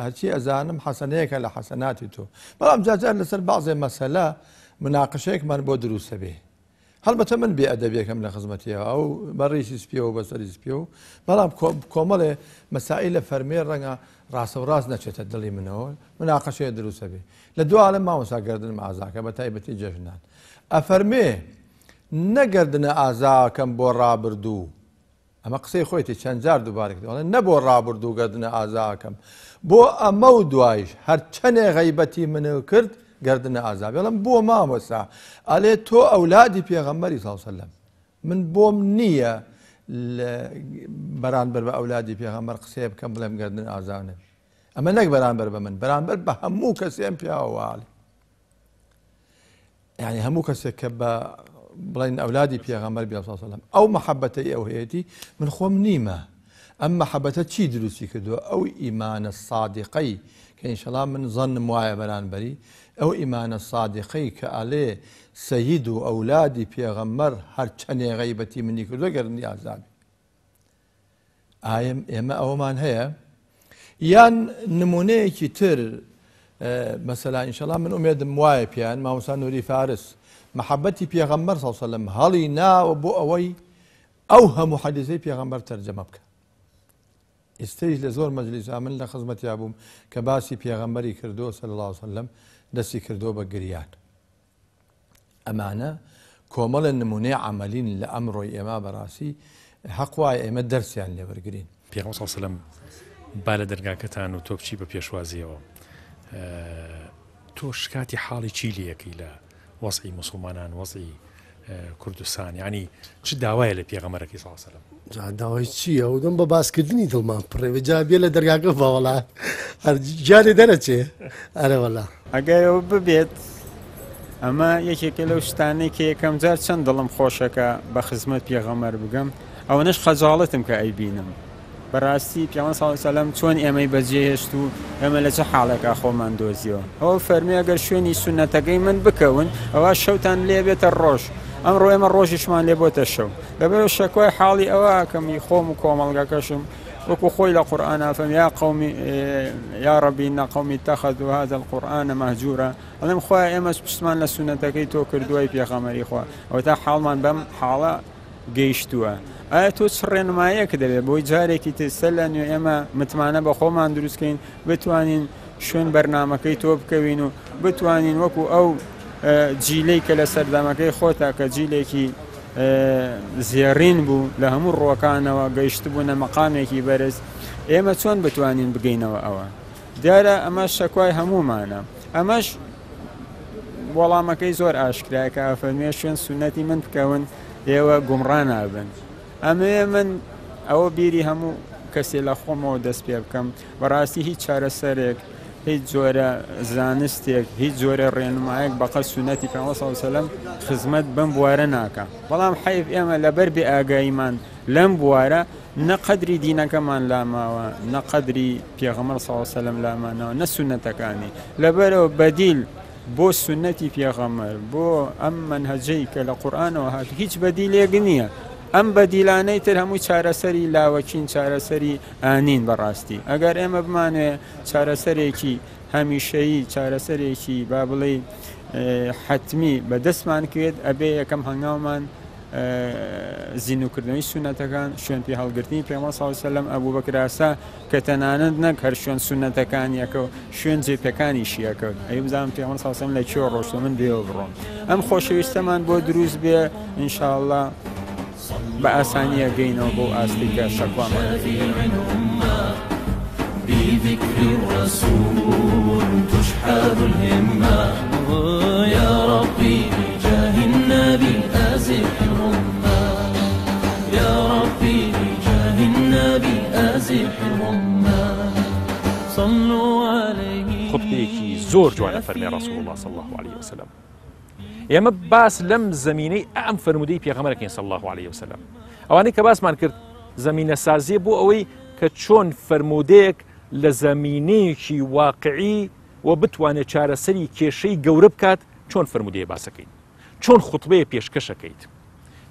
هەرچی ئەزانم حەسەنەیەکە لە حەسەناتی تۆ بەڵام جار لەسەر بەعضێ مەسەلە مناقەشەیەکمان بۆ دروستە بێ هەڵبەتە من بێ ئەدەبێکم لە خزمەتیەوە ئەو بەڕیشی سپیەوە بەسەری سپیە و بەڵام کۆمەڵێ مەسائل لە فەرمێ ڕەنگە ڕاستە و ڕاست نەچێتە دڵی منەوە مناقەشەیە دروستە بێ لە دوعاالم ماوەساگەردنم ئازاکە بە تایبەتی جەژنان ئەفەرمێ نەگەردنە ئازاکەم بۆ ڕابردوو ئەمە قسەی خۆیتی چەند جار دووبارێکڵێ نە بۆ ڕابردوو گەردنە ئازاکەم بۆ ئەمە و دوایش هەر چەندێ غەیبەتی منە کرد گەردنە ئازا بێڵم بۆ مامۆسا ئەلێ تۆ ئەولادی پێغەمبەری صلی الله علیه و سلم من بۆم نییە بەرامبەر بە ئەولادی پێغەمبەر قسەیە بکەم بڵێم گەردن ئازانە ئەمە نەک بەرامبەر بە من بەرامبەر بە هەموو کەسێم پیاوەواڵی یعنی هەموو کەسێک کە بە بڵین ئەولادی پێغەمبەر صلی الله علیه و سلم ئەو مەحەبەتەی ئەو هەیەی من خۆم نیمە ئەم مەحەبەتە چی دروستی کردووە ئەو ئیمانە سادقەی کە ئینشەڵا من زەنم وایە بەرامبەری ئەو ئیمانە سادقەی کە ئەڵێ سەید و ئەولادی پێغەمبەر هەر چەندێ غەیبەتی منی کردووە گەردنی ئازابی ئایا ئێمە ئەوەمان هەیە یان نمونەیەکی تر مەسەلا ئینشەڵا من ئومێدم وایە پیان مامۆستا نووری فارس محەبەتی پێغەمبەر صلی الله علیه و سلم هەڵی ناوە بۆ ئەوەی ئەو هەموو حەدیثەی پێغەمبەر تەرجەمە بکە ئێستەیش لە زۆر مەجلیسا من لە خزمەتیا بووم کە باسی پێغەمبەری کردو صلی الله علیه و سلم دەستی کردو بە گریان ئەمانە کۆمەڵە نمونەی عەمەلین لە ئەمڕۆی ئێمە بەڕاستی حەق وایە ئێمە دەرسیان لێوەرگرین پێغەمبەر صلی الله علیه و سلم با لە دەرگاکەتان و تۆ بچی بە پێشوازیەوە تۆ شکاتی حاڵی چی لەکەی لە وەزعی موسڵمانان وەزعی کوردستان ینی چ داوایە لە پێغەمبەرەکەی صلی الله علیه و سلم داوای چییە و دەم بە باسکردنی دڵمان پڕێ جا بێ لە دەرگاکە باوەڵا هەر جارێ دەرەچێ ئەرەوەڵا ئەگەرەوە ببێت ئەمە یەکێکە لەو شتانەی کە یەکەم جار چەند دڵم خۆشەکە بە خزمەت پێغەمبەر بگەم ئەوەنەش خەجاڵەتم کە ئەیبینم بەڕاستی پیامبەر صلی الله علیه و سلم چۆن ئێمەی بەجێهێشت و ئێمە لە چه حاڵێکا خۆمان دۆزیەوە ئەوە فەرمی ئەگەر شوێنی سونەتەکەی من بکەون ئەوە شەوتان لێ بێتە ڕۆژ ئەمڕۆ ئێمە ڕۆژیشمان لێ بۆتە شەو لەبەرەوە شەکوای حاڵی ئەوە کەمی خۆم و کۆمەڵگەکەشم وەکو خۆی لە قورئانە فەرمی یا قەومی یا ڕەبی ئینە قەومی اتەخەذوا هذا القورئان مەهجورا ئەڵێم خوایە ئێمەش پشتمان لە سونەتەکەی تۆ کردووای پێغەمبەری خوا ئەوە تا حاڵمان بەم حاڵە گەیشتووە ئایا تۆ چ ڕێنماییەک دەبێت بۆی جارێکی ترسە لە نوێ ئێمە متمانە بە خۆمان دروستکەین بتوانین شوێن بەرنامەکەی تۆ بکەوین و بتوانین وەکو ئەو جیلەی کە لە سەردەمەکەی خۆتا کە جیلێکی زێڕین بوو لە هەموو ڕۆکانەوە گەیشت بوونە مەقامێکی بەرز ئێمە چۆن بتوانین بگەینەوە ئەوە دیارە ئەمە شەکوای هەمومانە ئەمەش وەڵامەکەی زۆر ئاشکرایە کە فەرمێ شوێن سونەتی من بکەون ئێوە گومڕان نابن ئەمەیە من ئەوە بیری هەموو کەسێ لە خۆمەوە دەست پێ بکەم بەڕاستی هیچ چارەسەرێک هیچ جۆرە زانستێک هیچ جۆرە ڕێنمایەک بەقەد سونەتی پێغەمبەر صلی الله علیه و سلم خزمەت بەم بوارە ناکە بەڵام حەیف ئێمە لەبەر بێ ئاگاییمان لەم بوارە نە قەدری دینەکەمان لاماوە نە قەدری پێغەمبەر صلی الله علیه و سلم لامانەوە نە سونەتەکانی لەبەرەوە بەدیل بۆ سونەتی پێغەمبەر بۆ ئەم منهەجەی کە لە قورئانەوە هات هیچ بەدیلێک نییە ئەم بەدیلانەی تر هەموو چارەسەری لاوەکین چارەسەری ئانین بەڕاستی ئەگەر ئێمە بمانوێ چارەسەرێکی هەمیشەیی چارەسەرێکی با بڵێ حتمی بەدەستمان کرد ئەبێ یەکەم هەنگاومان زیینوکردنەوەی سونەتەکان شوێن پێ هەڵگرتنی پێغەمبەر صلی الله علیه و سلم ئەبوو بەکراسا کە تەنانەت نەک هەر شوێن سونەتەکانیەکە و شوێن جێپەکانیشیەکەوت ئەی بزانم پێغەمبەر صلی الله علیه و سلم لە کوێ ڕۆشتە من بێوە بڕۆم ئەم خۆشەویستەمان بۆ دروست بێ ئینشاءالله بە ئاسانیە گەینەوە بۆ ئاستی کە شەکوامان بذكر الرسول تشحذ الهمة يا ربي بجاه النبي أزح الغمة يا ربي بجاه النبي أزح الغمة صلوا عليه خطبەیەکی زۆر جوانە فەرمی ڕەسوڵ الله صلی الله عليه وسلم ئێمە باس لەم زەمینەی ئەم فرموودەی پێغەمبەرەکەین صلی الله عليه وسلم ئەوانەی کە باسمان کرد زەمینە سازیە بۆ ئەوەی کە چۆن فرموودەیەک لە زەمینەیەکی واقعی و بتوانێت چارەسەری کێشەی گەورە بکات چۆن فرموودەیە باسەکەیت چۆن خوتبەیە پێشکەشەکەیت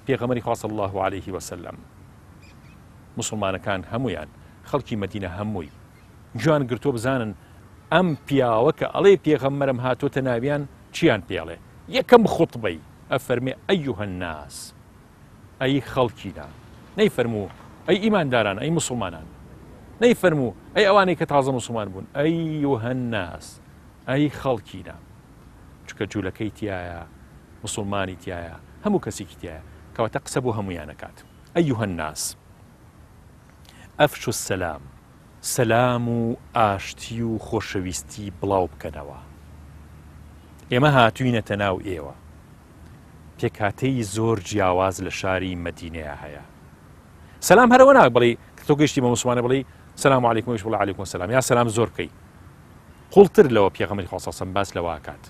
پێغەمبەری خوا صلی الله عليه وسلم مسلمانەکان هەمویان خەڵکی مەدینە هەمووی گویان گرتۆ بزانن ئەم پیاوە کە ئەڵێ پێغەمبەرم هاتۆتە ناویان چیان پێڵێ یەکەم خوتبەی ئەفەرمێ ئەیوهە الناس ئەی خەڵکینا نەیفەرموو ئەی ئیمانداران ئەی مسلمانان نەیفەرموو ئەی ئەوانەی کە تازە مسلمان بوون ئەیوهە الناس ئەی خەڵکینا چکە جوولەکەی تایە مسلمانی تایە هەموو کەسێکی تایە کەواتە قسە بۆ هەمویان نەکات ئەیوهە الناس ئەفشوا السەلام سەلام و ئاشتی و خۆشەویستی بڵاو بکەنەوە ئێمە هاتووینەتە ناو ئێوە پێکهاتەی زۆر جیاواز لە شاری مەدینەیە هەیە سەلام هەرەوە ناک بڵێ کە تۆ گەیشتی بە مسلمانە بڵێ سەلام عەلەیکم وش بڵێ عەلەیکم سەلام یا سەلام زۆر بکەی قوڵتر لەوە پێغەمبەری خوا صلی الله علیه و سلم باس لەوە ئاکات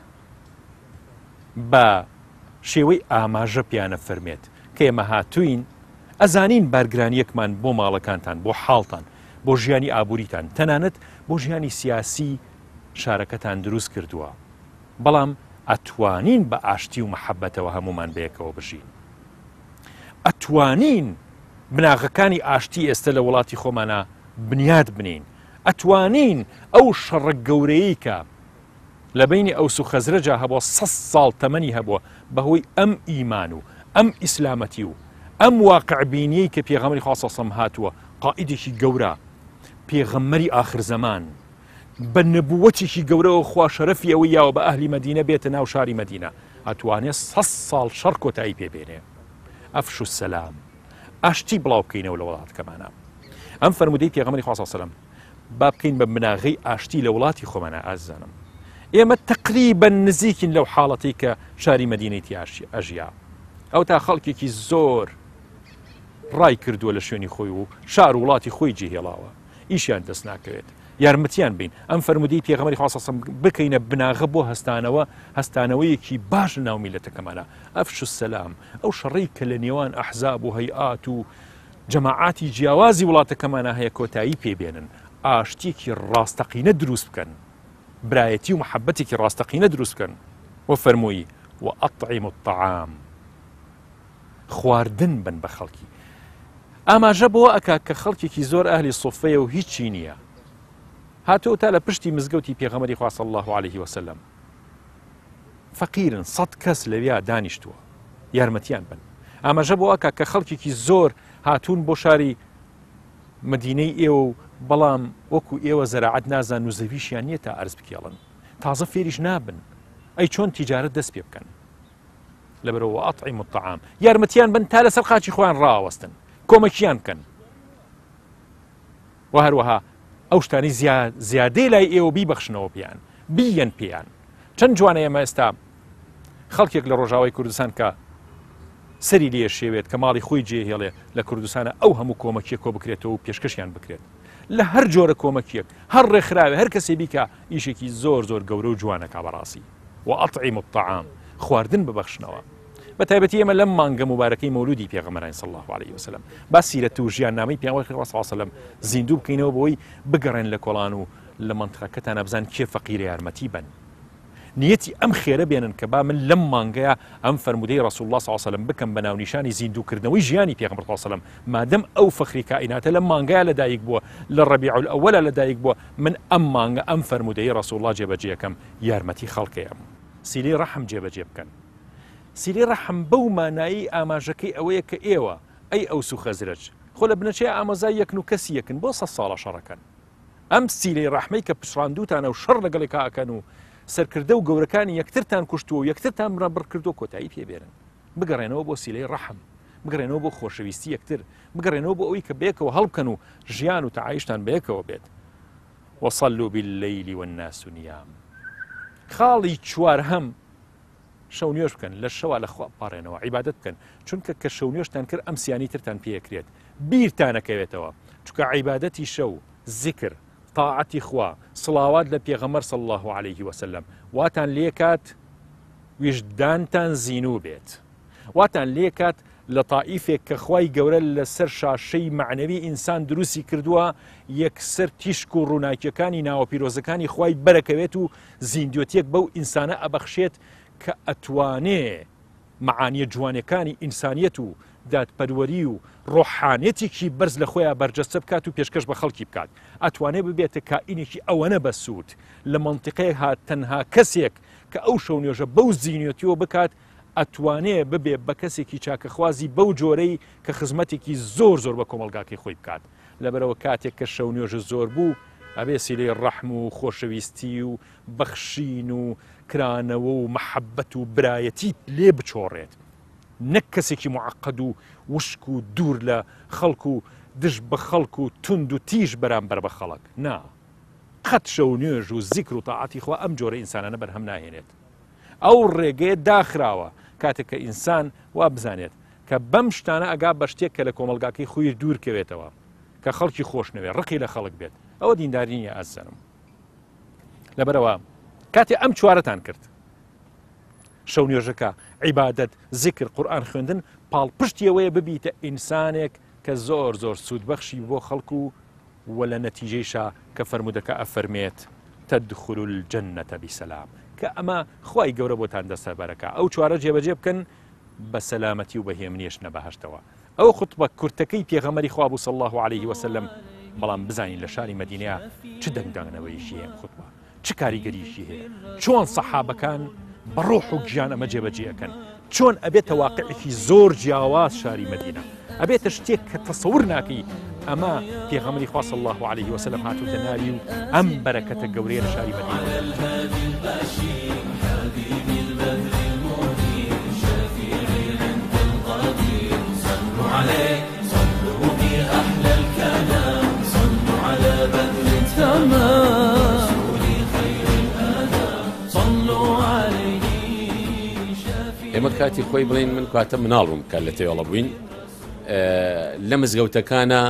بە شێوەی ئاماژە پیانە فەرمێت کە ئێمە هاتووین ئەزانین بارگرانیەکمان بۆ ماڵەکانتان بۆ حاڵتان بۆ ژیانی ئابووریتان تەنانەت بۆ ژیانی سیاسی شارەکەتان دروست کردووە بەڵام ئەتوانین بە ئاشتی و مەحەبەتەوە هەمومان بەیەکەوە بژین ئەتوانین بناغەکانی ئاشتی ئێستا لە وڵاتی خۆمانە بنیاد بنین ئەتوانین ئەو شەڕە گەورەیە کە لە بینی ئەوس و خەزرەجا هەبووە 100 ساڵ تەمەنی هەبووە بەهۆی ئەم ئیمان و ئەم ئیسلامەتی و ئەم واقعبینیەی کە پێغەمبەری خوا صلی الله علیه و سلم هاتووە قائیدێکی گەورە پێغەمبەری ئاخر زەمان بە نبووەتێکی گەورەوە خوا شەرەفی ئەوەی یاوە بە ئەهلی مەدینە بێتە ناو شاری مەدینە ئەتوانێت 100 ساڵ شەڕ کۆتایی پێبێنێ ئەفشوا السەلام ئاشتی بڵاو بکەینەوە لە وڵاتەکەمانە ئەم فەرموودەی پێغەمبەری خوا صلی الله علیه و سلم با بکەین بە بناغەی ئاشتی لە وڵاتی خۆمانە ئازانم ئێمە تقریبا نزیکین لەو حاڵەتی کە شاری مەدینەی ئەژیا ئەو تا خەڵکێکی زۆر ڕای کردووە لە شوێنی خۆی و شار وڵاتی خۆی جێهێڵاوە ئیشیان دەست ناکەوێت یارمەتیان بین ئەم فەرموودەی پێغەمبەری خوا صلی الله علیه و سلم بکەینە بناغە بۆ هەستانەوەیەکی باش ناو میلەتەکەمانە ئەفشوا السەلام ئەو شەڕەی کە لە نێوان ئەحزاب و هەیئات و جەماعاتی جیاوازی وڵاتەکەمانە هەیە کۆتایی پێبێنن ئاشتێکی ڕاستەقینە دروست بکەن برایەتی و محەبەتێکی ڕاستەقینە دروست بکەن و فەرمووی وأطعموا الطعام خواردن بن بە خەڵکی ئاماژە بۆ ئەکا کە خەڵکێکی زۆر ئەهلی سوفەیە و هیچی نییە هاتۆ تا لە پشتی مزگەوتی پێغەمبەری خوا صلی الله عليه وسلم فەقیرن 100 کەس لەویا دانیشتووە یارمەتیان بن ئاماژە بۆ ئەکا کە خەڵکێکی زۆر هاتوون بۆ شاری مدینەی ئێوە و بەڵام وەکو ئێوە زەراعەت نازان و زەویشیان نییە تا ئەرز بکێڵن تازە فێریش نابن ئەی چۆن تیجارەت دەست پێ بکەن لەبەرەوە ئەطعیموا الطعام یارمەتیان بن تا لەسەر قاچی خۆیان ڕاوەستن کۆمەکیان بکەن و هەروەها ئەو شتانی زیادەی لای ئێوە بیبەخشنەوە پێیان بیەن پێیان چەند جوانە ئێمە ئێستا خەڵکێک لە ڕۆژاوای کوردستان کە سەری لێ شێوێت کە ماڵی خۆی جێهێڵێ لە کوردستانە ئەو هەموو کۆمەکیە کۆ بکرێتەوە و پێشکەشیان بکرێت لە هەر جۆرە کۆمەکیەک هەر ڕێکخراوێ هەر کەسێ بیکە ئیشێکی زۆر زۆر گەورە و جوانەکە بەڕاستی وأطعموا الطعام خواردن ببەخشنەوە بە تایبەتی ئێمە لەم مانگە مبارەکەی مەولودی پێغەمبەرین صلی الله عليه وسلم با سیرەت و ژیاننامەی پێغەمبەر صلی الله عليه وسلم زیندوو بکەینەوە بۆی بگەڕێن لە کۆڵان و لە منطقەکەتان بزان کێ فەقیرە یارمەتی بن نیەتی ئەم خێرە بێنن کە با من لەم مانگەیە ئەم فەرمودەی رسول الله صلی الله عليه وسلم بکەم بە ناونیشانی زیندووکردنەوەی ژیانی پێغەمبەر صلی الله عليه وسلم مادەم ئەو فەخری کائیناتە لەم مانگەیە لەدایک بووە لە ڕەبیع الأوەلە لەدایک بووە من ئەم مانگە ئەم فەرمودەی رسول الله جێبەجێەکەم یارمەتی خەڵکەیەم سیلەی ڕەحم جێبەجێ بکەن سیلەی ڕەحم بەو مانایی ئاماژەکەی ئەوەیە کە ئێوە ئەی ئەوس و خەزرەج خۆ لە بنەچەی ئامۆزای یەکن و کەسی یەکن بۆ 100 ساڵە شەڕەکەن ئەم سیلەی ڕەحمەی کە پشڕاندووتانە و شەڕ لەگەڵێکا ئەکەن و سەرکردە و گەورەکانی یەکترتان کوشتووە و یەکترتان بڕ کردو کۆتایی پێبێرن بگەڕێنەوە بۆ سیلەی ڕەحم بگەڕێنەوە بۆ خۆشەویستی یەکتر بگەڕێنەوە بۆ ئەوەی کە بەیەکەوە هەڵبکەن و ژیان و تەعایشتان بەیەکەوە بێت وصلوا بالليل والناس نيام خاڵی چوارهەم شەو نوێژ بکەن لە شەوا لەخوا پاڕێنەوە عیبادەت بکەن چونکە کە شەو نوێژتان کرد ئەم سیانی ترتان پێکرێت بیرتانەکەوێتەوە چونکە عیبادەتی شەو ذکر طاعەتی خوا سڵاوات لە پێغەمبەر صلی الله عليه وسلم واتان لێکات وجدانتان زیینوو بێت واتان لێکات لە تائیفێک کە خوای گەورە لەسەر شاشەی معنەوی ئینسان دروستی کردووە یەکسەر تیشک و ڕووناکیەکانی ناوە پیرۆزەکانی خوای بەرەکەوێت و زیندوەتیەک بەو ئینسانە ئەبەخشێت کە ئەتوانێ معانیە جوانەکانی ئینسانیەت و دادپەروەری و ڕۆحانێتێکی بەرز لە خۆیان بەرجەستە بکات و پێشکەش بە خەڵکی بکات ئەتوانێ ببێتە کائینێکی ئەوەنە بەسوود لە مەنتیقەیە هات تەنها کەسێک کە ئەو شەو نوێژە بەو زیینەتیەوە بکات ئەتوانێ ببێ بە کەسێکی چاکەخوازی بەو جۆرەی کە خزمەتێکی زۆر زۆر بە کۆمەلگاکەی خۆی بکات لەبەرەوە کاتێک کە شەو نوێژە زۆر بوو ئەبێ سیلەی ڕەحم و خۆشەویستی و بەخشین و کرانەوە و مەحەبەت و برایەتی لێ بچۆڕێت نەک کەسێکی معقد و وشک و دوور لە خەڵک و دژ بە خەڵک و تند و تیژ بەرامبەر بە خەڵک نا قەت شەو نوێژ و زیکر و تاعاتی خوا ئەم جۆرە ئینسانانە بەرهەم ناهێنێت ئەو ڕێگەیە داخراوە کاتێک کە ئینسان وا بزانێت کە بەم شتانە ئەگا بە شتێک کە لە کۆمەلگاکەی خۆی دوورکەوێتەوە کە خەڵکی خۆشنەوێ ڕقی لە خەڵک بێت ئەوە دینداری نیە ئازانم لەبەرەوە کاتێ ئەم چوارەتان کرد شەو نوێژەکە عیبادەت زیکر قورئان خوێندن پاڵپشتیەوەیە ببیتە ئینسانێک کە زۆر زۆر سوودبەخشی بۆ خەڵکو و لە نەتیجەیشا کە فەرمودەکە ئەفەرمێت تدخلوا الجنة بسلام کە ئەمە خوای گەورە بۆتان دەسەبەرەکە ئەو چوارە جێبەجێ بکەن بە سەلامەتی و بەهێمنیش نەبەهەشتەوە ئەو خوتبە کورتەکەی پێغەمبەری خوا بوو صلی الله عليه وسلم بەڵام بزانین لە شاری مەدینەیە چ دەنگدانەوەیشی هەیە خوتبە چ کاریگەریشی هەیە چۆن سەحابەکان بەڕۆح و گیان ئەمە جێبەجێەکەن چۆن ئەبێتە واقعێکی زۆر جیاواز شاری مەدینە ئەبێتە شتێک کە تەسەور ناکەی ئەمە پێغەمبەری خوا صلی الله عليه وسلم هاتووتە ناوی و ئەم بەرەکەتە گەورەیە لە شاری مەدینە ئێمە کاتی خۆی بڵین من کاتە مناڵم کە لە تێوەڵە بووین لە مزگەوتەکانە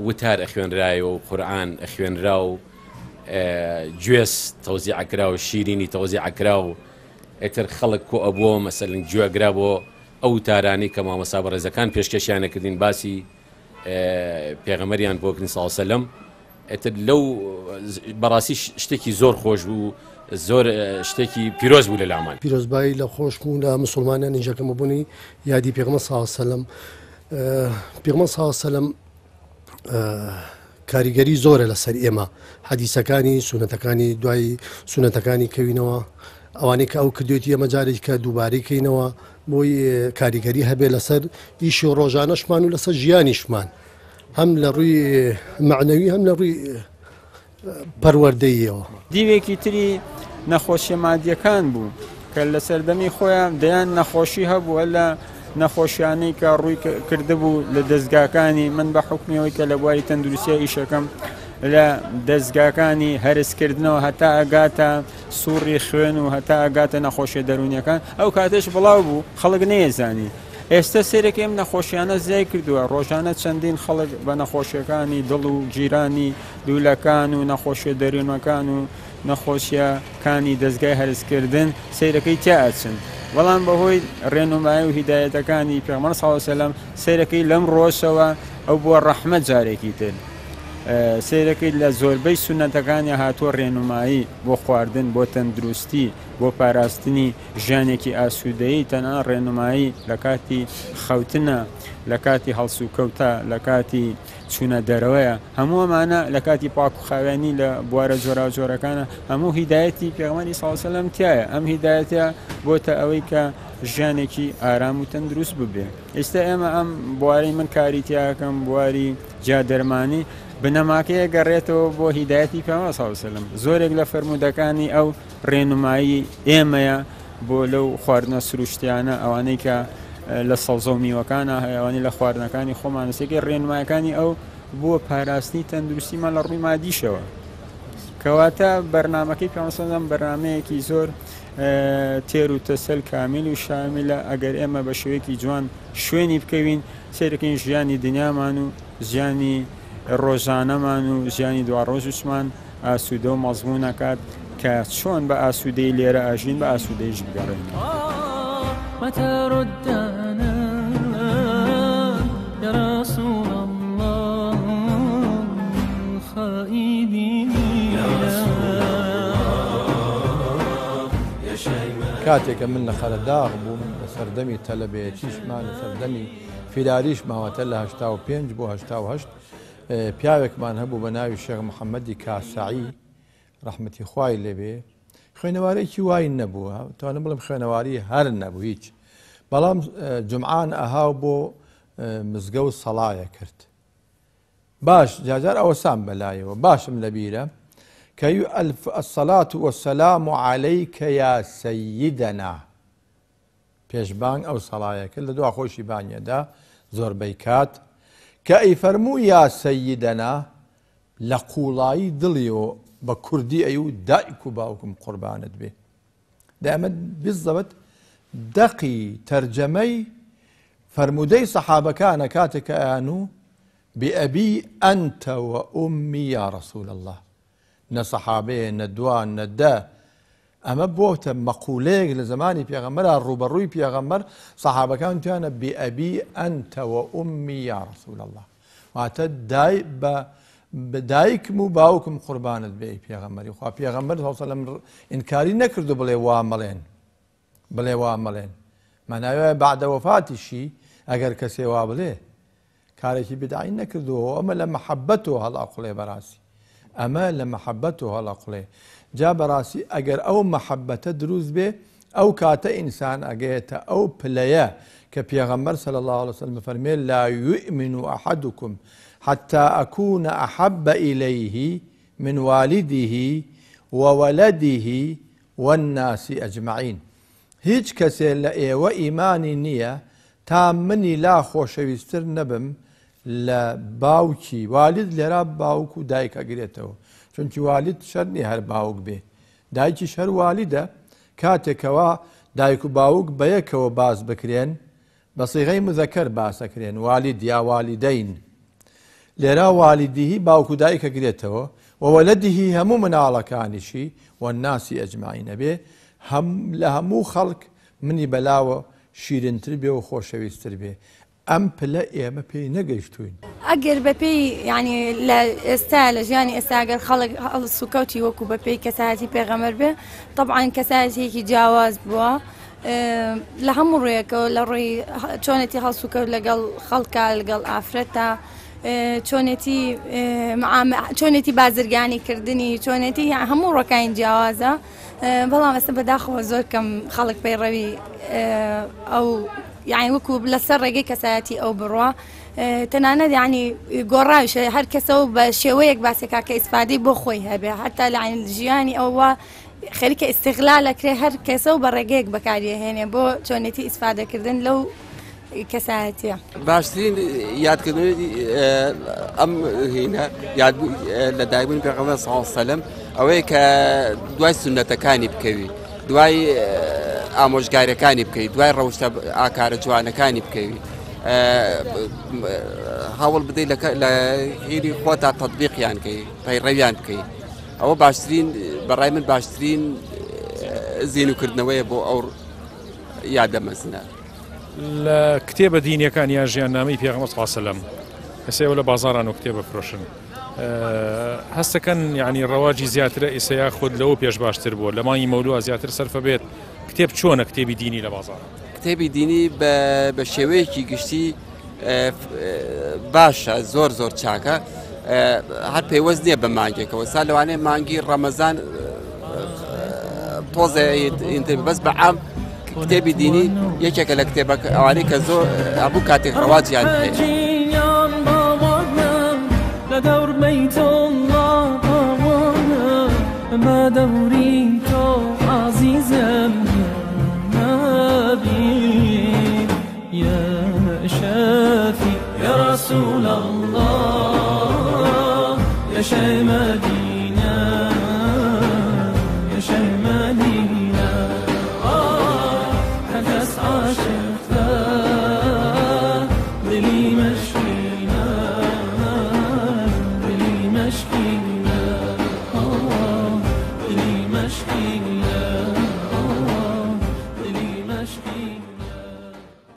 وتار ئەخوێنرایەوە و قورئان ئەخوێنرا و گوێس تەوزیع عکرا و شیرینی تەوزیع عکرا و ئێتر خەڵک کۆ ئەبووە مەسەلەن گوێگرا بۆ ئەو تارانی کە مامۆستا بەڕێزەکان پێشکەشیانە کردین باسی پێغەمبەریان بۆ کردن صلی الله علیه وسلم ئێتر لەو بەڕاستی شتێکی زۆر خۆش بوو زۆر شتێکی پیرۆز بوو لە لامان پیرۆزبایی لە خۆشبوون لە مسلمانان اینجاکەمە بوونی یادی پێغەمبەر صلی الله علیه وسلم پێغەمبەر صلی الله علیه وسلم کاریگەری زۆرە لەسەر ئێمە حەدیسەکانی سونەتەکانی دوای سونەتەکانی کەوینەوە ئەوانەی کە ئەو کردوێتی ئەمە جارێک کە دووبارەی کەینەوە بۆی کاریگەری هەبێ لەسەر ئیشی و ڕۆژانەشمان و لەسەر ژیانیشمان هەم لە ڕووی معنەوی هەم لە ڕووی پەروەردەییەوە دیوێکی تری نەخۆشیە مادیەکان بوو کە لە سەردەمی خۆیان دەیان نەخۆشی هەبووە لە نەخۆشیانەی کە ڕووی کردبوو لە دەستگاکانی من بە حکمیەوەی کە لە بواری تەندروستیە ئیشەکەم لە دەستگاکانی هەرسکردنەوە هەتا ئەگاتە سووڕی خوێن و هەتا ئەگاتە نەخۆشیە دەرونیەکان ئەو کاتێش بڵاو بوو خەڵک نەیەزانی. ئێستا سێرەکە ئەم نەخۆشیانە زیای کردووە ڕۆژانە چەندین خەڵک بە نەخۆشیەکانی دڵ و جیرانی دوولەکان و نەخۆشیە دەرونەکان و نەخۆشیەکانی دەستگای هەرسکردن سیرەکەی تیاچن. بەڵام بەهۆی ڕێنمایی و هیدایەتەکانی پێغەمبەر صلی الله علیه و سلم سیرەکەی لەم ڕۆژەوە ئەو بووە ڕەحمەت جارێکی تر. سیرەکەی لە زۆربەی سونەتەکانی هاتووە ڕێنمایی بۆ خواردن بۆ تەندروستی بۆ پاراستنی ژیانێکی ئاسوودەیی تەنها ڕێنمایی لە کاتی خەوتنە لە کاتی هەڵسو کەوتە لە کاتی چوونە دەرەوەیە هەموو ئەمانە لە کاتی پاک و خاوێنی لە بوارە جۆرا جۆرەکانە هەموو هیدایەتی پێغەمبەری صلی الله علیه و سلم تایە. ئەم هیدایەتە بۆتە ئەوەی کە ژیانێکی ئارام و تەندروست ببێ. ئێستا ئێمە ئەم بوارەی من کاری تیاکەم بواری جادەرمانی بنەماکەیە گەڕێتەوە بۆ هیدایەتی پێغەمبەر صلی الله علیه و سلم. زۆرێک لە فەرمودەکانی ئەو ڕێنمایی ئێمەیە بۆ لەو خواردنە سروشتیانە ئەوانەی کە لە سەوزە و میوەکانە هەیەوانی لە خواردنەکانی خۆمانەسێکی ڕێنمایەکانی ئەو بۆ پاراستنی تەندروستیمان لە ڕووی مادیشەوە. کەواتە بەرنامەکەی پێغەمبەر بەرنامەیەکی زۆر تێر و تەسەل کامیل و شامیلە. ئەگەر ئێمە بە شێوەیەکی جوان شوێنی بکەوین سێرەکەین ژیانی دنیامان و ژیانی ڕۆژانەمان و ژیانی دواڕۆژشمان ئاسوودە و مەزموون نەکات کە چۆن بە ئاسوودەی لێرە ئاژین بە ئاسوودەیش بگەڕێن. متى ردنا يا رسول الله خائبين کاتێکە من لە خەرەداغ بووم لە سەردەمی تەلەبەیەتیشمان لە سەردەمی فیلاریش ماوەتە لە 85 بۆ 88 پیاوێکمان هەبوو بە ناوی شێخ محەممەدی کاسعی ڕەحمەتی خوای لێبێ خوێنەوارێکی وای نەبووە توانم بڵم خوێنەواری هەر نەبوو هیچ. بەڵام جمعان ئەهاو بۆ مزگە و سەڵایە کرد. باش جاجار ئەوەسان بەلایەوە باشم لەبیرە کە الصلاة والسلام عليك يا سيدنا پێشبانگ ئەو سەڵایە کرد لە دوا خۆشی بانیەدا زۆربەی کات کە ئەی فەرموو یا سەیدەنا لە قوڵایی دڵیەوە بە کوردی ئەی و دایک و باوکم قوربانت بێ. دائما بالضبط دەقی تەرجەمەی فەرمودەی سەحابەکانە کاتێک ئەیانوو بئەبی ئەنتە وئومی یا رەسوول الله نە سەحابەیە نە دوان نە دە ئەمە بۆتە مەقولەیەک لە زمانی پێغەمبەرە ڕوبەڕووی پێغەمبەر سەحابەکان توانە بئەبی ئەنتە وئومی یا رەسوول الله واتە دایکم و باوکم قوربانت بێ پێغەمبەری خوا. پێغەمبەر صلی الله علیه و سلم ئینکاری نەکردو بڵێ وا مەڵێن معناویە بەعدە وەفاتیشی ئەگەر کەسێ وا بڵێ کارێکی بدعی نەکردووە. ئەمە لە مەحەبەتەوە هەڵاقوڵێ بەڕاستی ئەمە لە مەحەبەتەوە هەڵاقوڵێ. جا بەڕاستی ئەگەر ئەو مەحەبەتە دروست بێ ئەو کاتە ئینسان ئەگەیەتە ئەو پلەیە کە پێغەمبەر صلی الله عليه وسلم فەرمێ لا يؤمن أحدكم حتى أكون أحب إليه من والده وولده والناس أجمعين. هیچ کەسێ لە ئێوە ئیمانی نییە تا منی لا خۆشەویستتر نەبم لە باوکی والد لێرا باوک و دایک ئەگرێتەوە چونکی والد شەر نیە هەر باوک بێ دایکی شەر والیدە. کاتێکەوە دایک و باوک بەیەکەوە باز بکرێن بە سیغەی مذەکەر باسەکرێن والید یا والیدەین لێرا والیدیهی باوک و دایک ئەگرێتەوە وەوەلەدیهی هەموو مناڵەکانیشی والناسی ئەجمعین بێ لە هەموو خەڵک منی بەلاوە شیرنتر بێ و خۆشەویستتر بێ. ئەم پلە ئێمە پێی نەگەیشتوین. ئەگەر بەپێی ینی لە ئێستا لە ژیانی ئێستاگەر خەڵک سوکەوتی وەکو بەپێی کەسایەتی پێغەمبەر بێ طبعاً کەسایەتێکی جیاواز بووە لە هەموو ڕوویەکەوە لە ڕووی چۆنێتی هەڵسوکەوت لەگەڵ خەڵکە لەگەڵ ئافرەتە چۆنێتی بازرگانی کردنی چۆنێتی هەموو ڕۆکانی جیاوازە. بەڵام ئێستا بەداخەوە زۆر کەم خەڵک پەیڕەوی ئەو یعنی وەکو لەسەر ڕێگەی کەسایەتی ئەو بڕوە تەنانەت یعنی گۆڕاویشە هەر کەسەوە بە شێوەیەک باسێکا کە ئیسفادەی بۆ خۆی هەبێ حتا لە ژیانی ئەوە خەریکە ئیستیغلالەکرێ هەر کەسە و بە ڕێگەیەک بەکاریهێنێ بۆ چۆنێتی ئیسفادەکردن لەو کەسایەتیە. باشترین یادکردنی ئەم هینە یاد لە دایبوون پێغەمبەر صلی الله علیه و سلم ئەوەیە کە دوای سونەتەکانی بکەوی، دوای ئامۆژگاریەکانی بکەیت، دوای ڕەوشتە ئاکارە جوانەکانی بکەوی، هەوڵ بدەیت لە غیری خۆتا تەطبیقیان بکەی، پەیڕەویان بکەی. ئەوە باشترین بەڕای من باشترین زیینوکردنەوەیە بۆ ئەو یادەمەزنە. لە کتێبە دینیەکان یا ژیاننامەی پێغەمبەر صلی الله علیه و سلم ئێستا لە بازاڕان و کتێبە فرۆشن هەستەکەن یعنی ڕەواجی زیاترە ئێستا خۆت لەوە پێش باشتر بووە لە مانگی مەولووە زیاتر سەرفە بێت کتێب چۆنە کتێبی دینی لە بازاڕ؟ کتێبی دینی بە شێوەیەکی گشتی باشە، زۆر زۆر چاکە، هەر پەیوەست نییە بە مانگێکەوە سا لەوانەیە مانگی ڕەمەزان تۆزە بەس بە عام کتێبی دینی یەکێکە لە کتێبەکە ئەوانەی کە زۆر هەبوو کاتێک ڕەواجیان هەیە. لدور بيت الله ما دوري تو عزيزا يا نبي يا شافي يا رسول الله يا شمالي